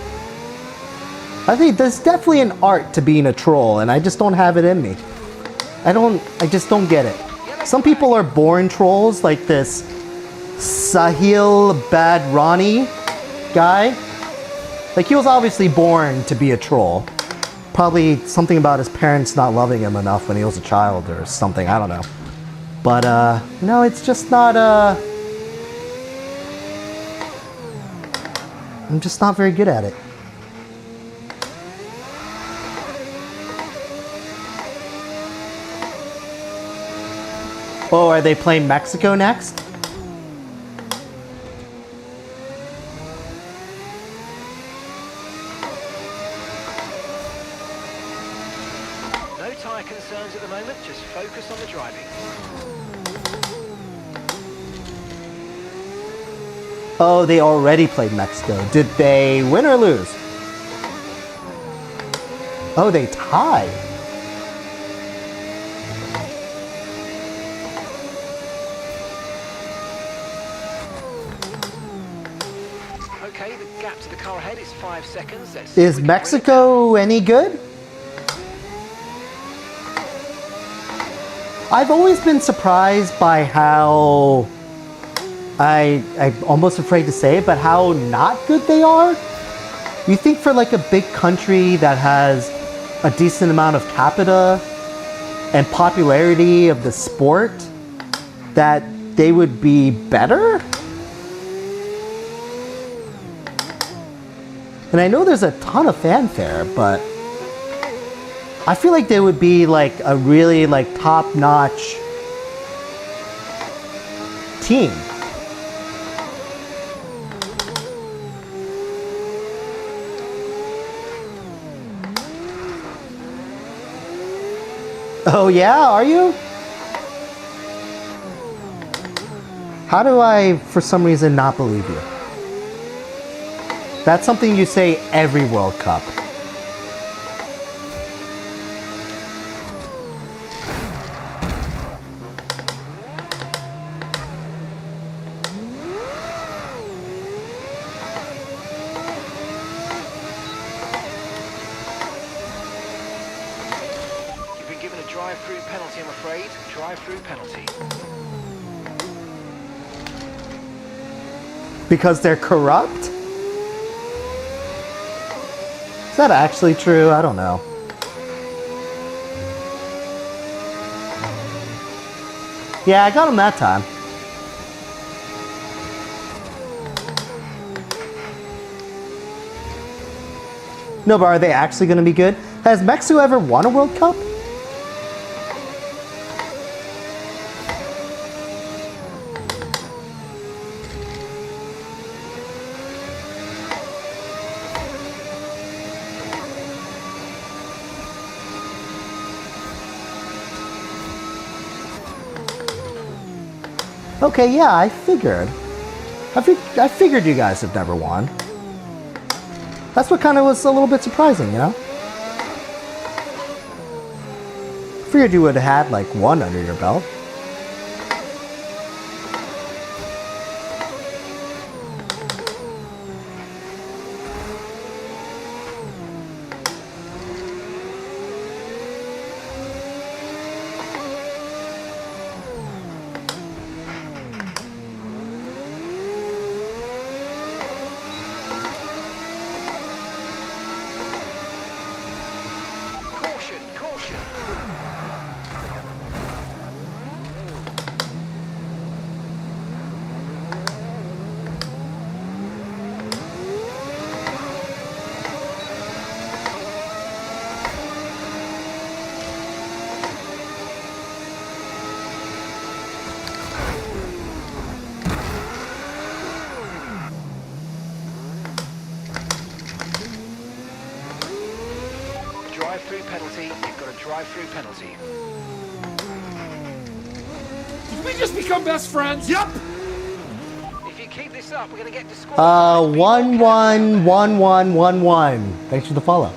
I think there's definitely an art to being a troll, and I just don't have it in me. I just don't get it. Some people are born trolls, like this Sahil Badrani guy. Like, he was obviously born to be a troll. Probably something about his parents not loving him enough when he was a child or something, I don't know. But, no, it's just not, I'm just not very good at it. Oh, are they playing Mexico next? No tyre concerns at the moment. Just focus on the driving. Oh, they already played Mexico. Did they win or lose? Oh, they tied. Okay, the gap to the car ahead is 5 seconds. Let's Is Mexico any good? I've always been surprised by how, I'm almost afraid to say it, but how not good they are. You think for like a big country that has a decent amount of capita and popularity of the sport, that they would be better? And I know there's a ton of fanfare, but I feel like they would be like a really like top-notch team. Oh yeah, are you? How do I, for some reason, not believe you? That's something you say every World Cup. You've been given a drive-through penalty, I'm afraid. Drive-through penalty. Because they're corrupt? Is that actually true? I don't know. Yeah, I got him that time. No, but are they actually going to be good? Has Mexico ever won a World Cup? Okay, yeah, I figured. I figured you guys have never won. That's what kind of was a little bit surprising, you know? Figured you would have had like one under your belt. Caution, caution. drive-through penalty. You've got a drive-through penalty. Did we just become best friends? Yep. If you keep this up, we're going to get disqualified. 111111. Thanks for the follow.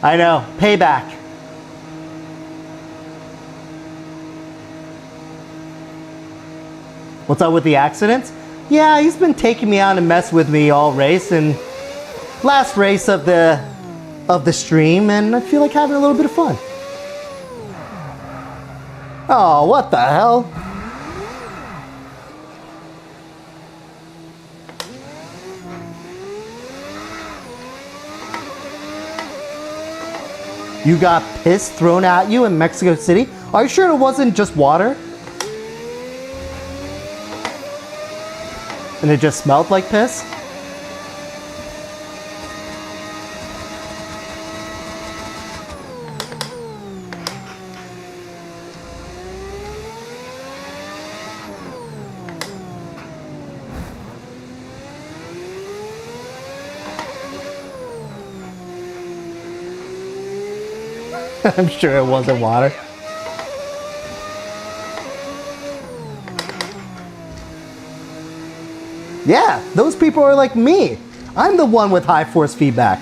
I know. Payback. What's up with the accidents? Yeah, he's been taking me out and mess with me all race and last race of the stream, and I feel like having a little bit of fun. Oh, what the hell? You got piss thrown at you in Mexico City? Are you sure it wasn't just water? And it just smelled like piss? I'm sure it wasn't water. Yeah, those people are like me. I'm the one with high force feedback.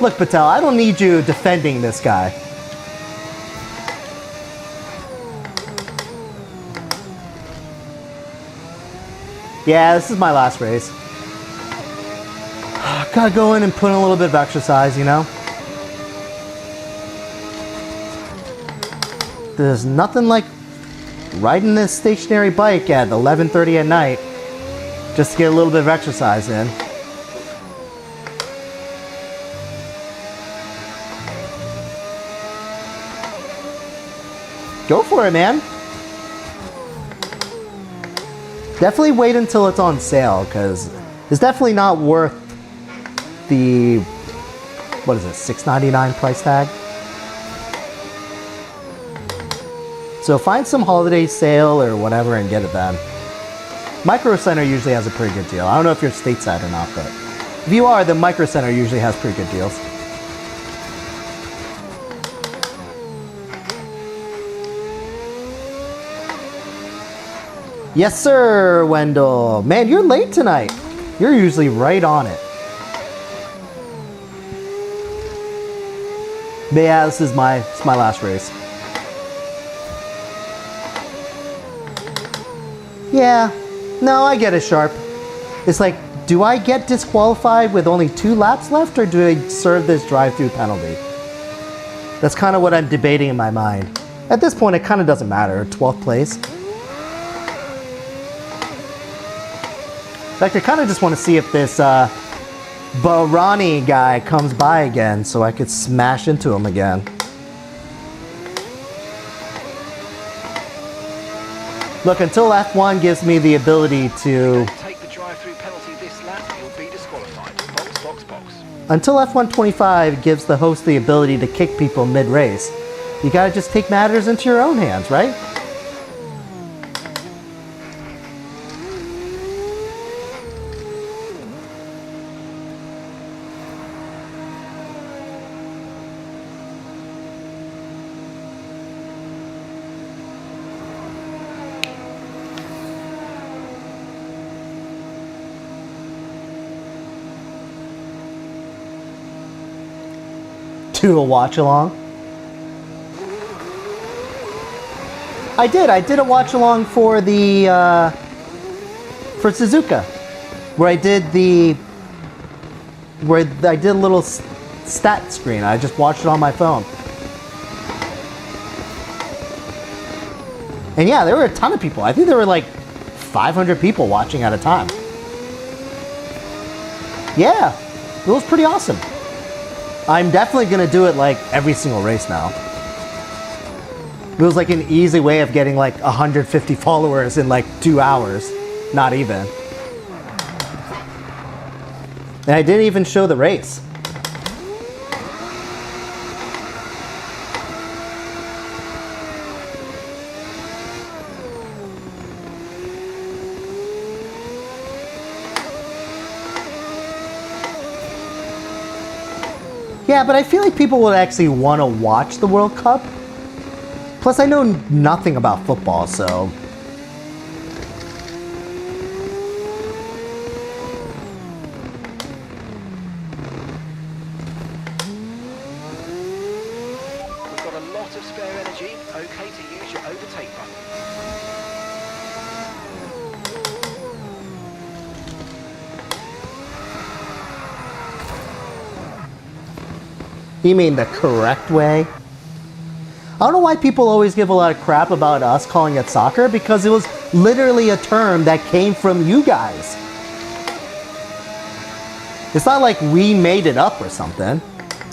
Look, Patel, I don't need you defending this guy. Yeah, this is my last race. Gotta go in and put in a little bit of exercise, you know? There's nothing like riding this stationary bike at 11:30 at night just to get a little bit of exercise in. Go for it, man. Definitely wait until it's on sale, because it's definitely not worth the, what is it, $6.99 price tag? So find some holiday sale or whatever and get it then. Micro Center usually has a pretty good deal. I don't know if you're stateside or not, but if you are, then Micro Center usually has pretty good deals. Yes, sir, Wendell. Man, you're late tonight. You're usually right on it. But yeah, this is my last race. Yeah, no, I get it, Sharp. It's like, do I get disqualified with only 2 laps left, or do I serve this drive-through penalty? That's kind of what I'm debating in my mind. At this point, it kind of doesn't matter. 12th place. In fact, I kind of just want to see if this Barani guy comes by again so I could smash into him again. Look, until F1 gives me the ability to... Take the drive-through penalty this lap, you'll be disqualified. Box, box, box. Until F125 gives the host the ability to kick people mid-race, you gotta just take matters into your own hands, right? Do a watch along. I did a watch along for the for Suzuka, where I did a little stat screen. I just watched it on my phone. And yeah, there were a ton of people. I think there were like 500 people watching at a time. Yeah, it was pretty awesome. I'm definitely going to do it like every single race now. It was like an easy way of getting like 150 followers in like 2 hours. Not even. And I didn't even show the race. Yeah, but I feel like people would actually want to watch the World Cup. Plus, I know nothing about football, so... We've got a lot of spare energy. Okay to use your overtake button. You mean the correct way? I don't know why people always give a lot of crap about us calling it soccer, because it was literally a term that came from you guys. It's not like we made it up or something.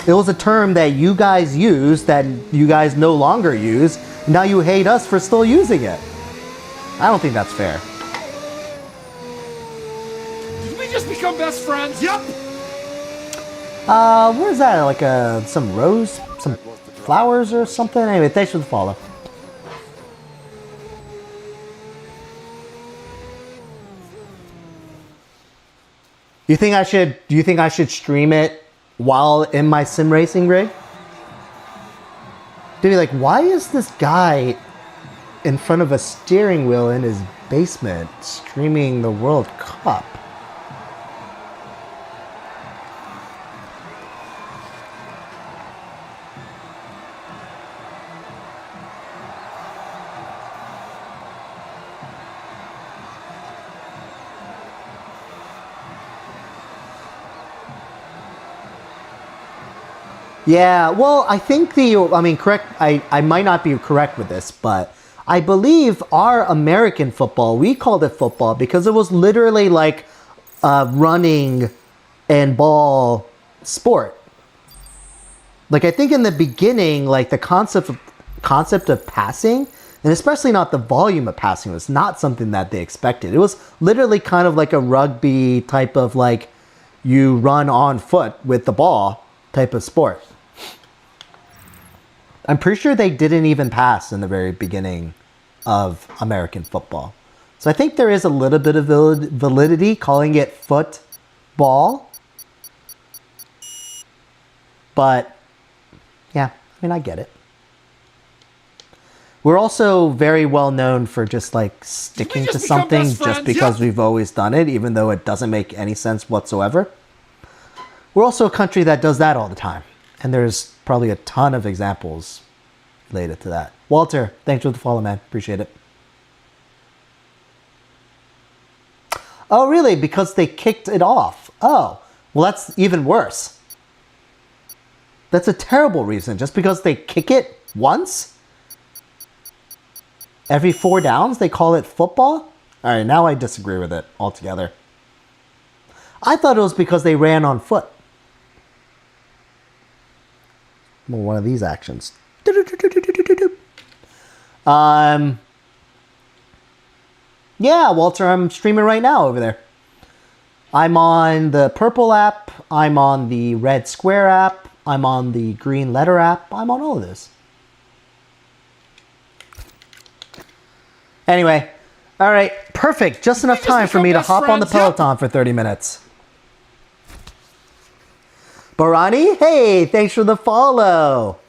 It was a term that you guys used that you guys no longer use. Now you hate us for still using it. I don't think that's fair. Did we just become best friends? Yep. Where's that? Like some rose? Some flowers or something? Anyway, thanks for the follow. Do you think I should stream it while in my sim racing rig? Dude, like, why is this guy in front of a steering wheel in his basement streaming the World Cup? Yeah, well, I think I might not be correct with this, but I believe our American football, we called it football because it was literally like a running and ball sport. Like, I think in the beginning, like the concept of passing, and especially not the volume of passing, was not something that they expected. It was literally kind of like a rugby type of, like, you run on foot with the ball type of sport. I'm pretty sure they didn't even pass in the very beginning of American football. So I think there is a little bit of validity calling it football. But, yeah, I mean, I get it. We're also very well known for just, like, sticking to something just because we've always done it, even though it doesn't make any sense whatsoever. We're also a country that does that all the time. And there's probably a ton of examples related to that. Walter, thanks for the follow, man. Appreciate it. Oh, really? Because they kicked it off. Oh, well, that's even worse. That's a terrible reason. Just because they kick it once? Every 4 downs, they call it football? All right, now I disagree with it altogether. I thought it was because they ran on foot. Well, one of these actions. Yeah, Walter, I'm streaming right now over there. I'm on the purple app. I'm on the red square app. I'm on the green letter app. I'm on all of this. Anyway, all right, perfect. Just enough time for me to hop on the Peloton for 30 minutes. Barani, hey, thanks for the follow.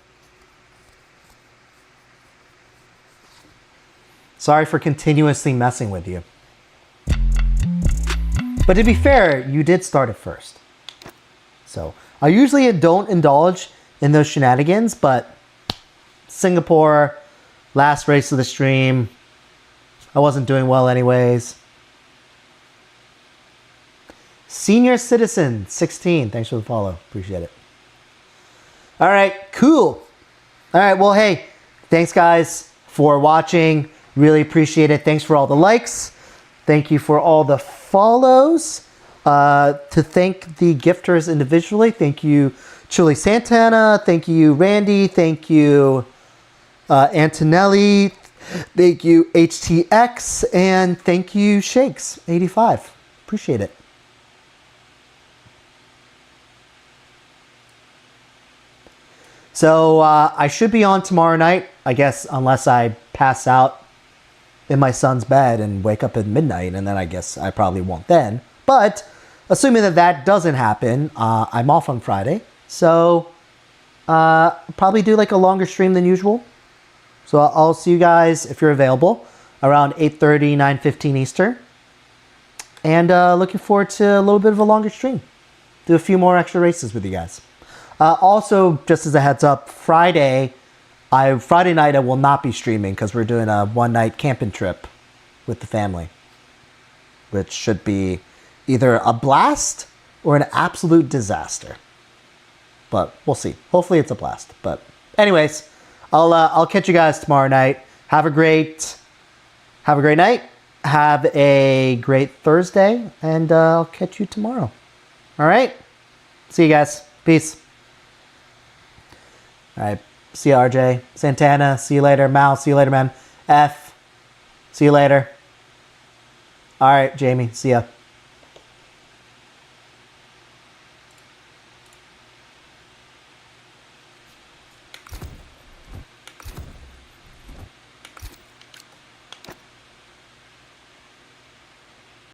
Sorry for continuously messing with you. But to be fair, you did start it first. So, I usually don't indulge in those shenanigans, but Singapore, last race of the stream, I wasn't doing well anyways. Senior Citizen 16, thanks for the follow. Appreciate it. All right, cool. All right, well, hey, thanks guys for watching. Really appreciate it. Thanks for all the likes. Thank you for all the follows. To thank the gifters individually, thank you, Chili Santana. Thank you, Randy. Thank you, Antonelli. Thank you, HTX. And thank you, Shakes85. Appreciate it. So I should be on tomorrow night, I guess, unless I pass out in my son's bed and wake up at midnight, and then I guess I probably won't then. But assuming that that doesn't happen, I'm off on Friday. So probably do like a longer stream than usual. So I'll see you guys, if you're available, around 8:30, 9:15 Eastern. And looking forward to a little bit of a longer stream. Do a few more extra races with you guys. Also, just as a heads up, Friday night I will not be streaming because we're doing a one-night camping trip with the family, which should be either a blast or an absolute disaster. But we'll see. Hopefully it's a blast. But anyways, I'll catch you guys tomorrow night. Have a great night. Have a great Thursday, and I'll catch you tomorrow. All right? See you guys. Peace. All right. See you, RJ. Santana, see you later. Mal, see you later, man. F, see you later. All right, Jamie, see ya.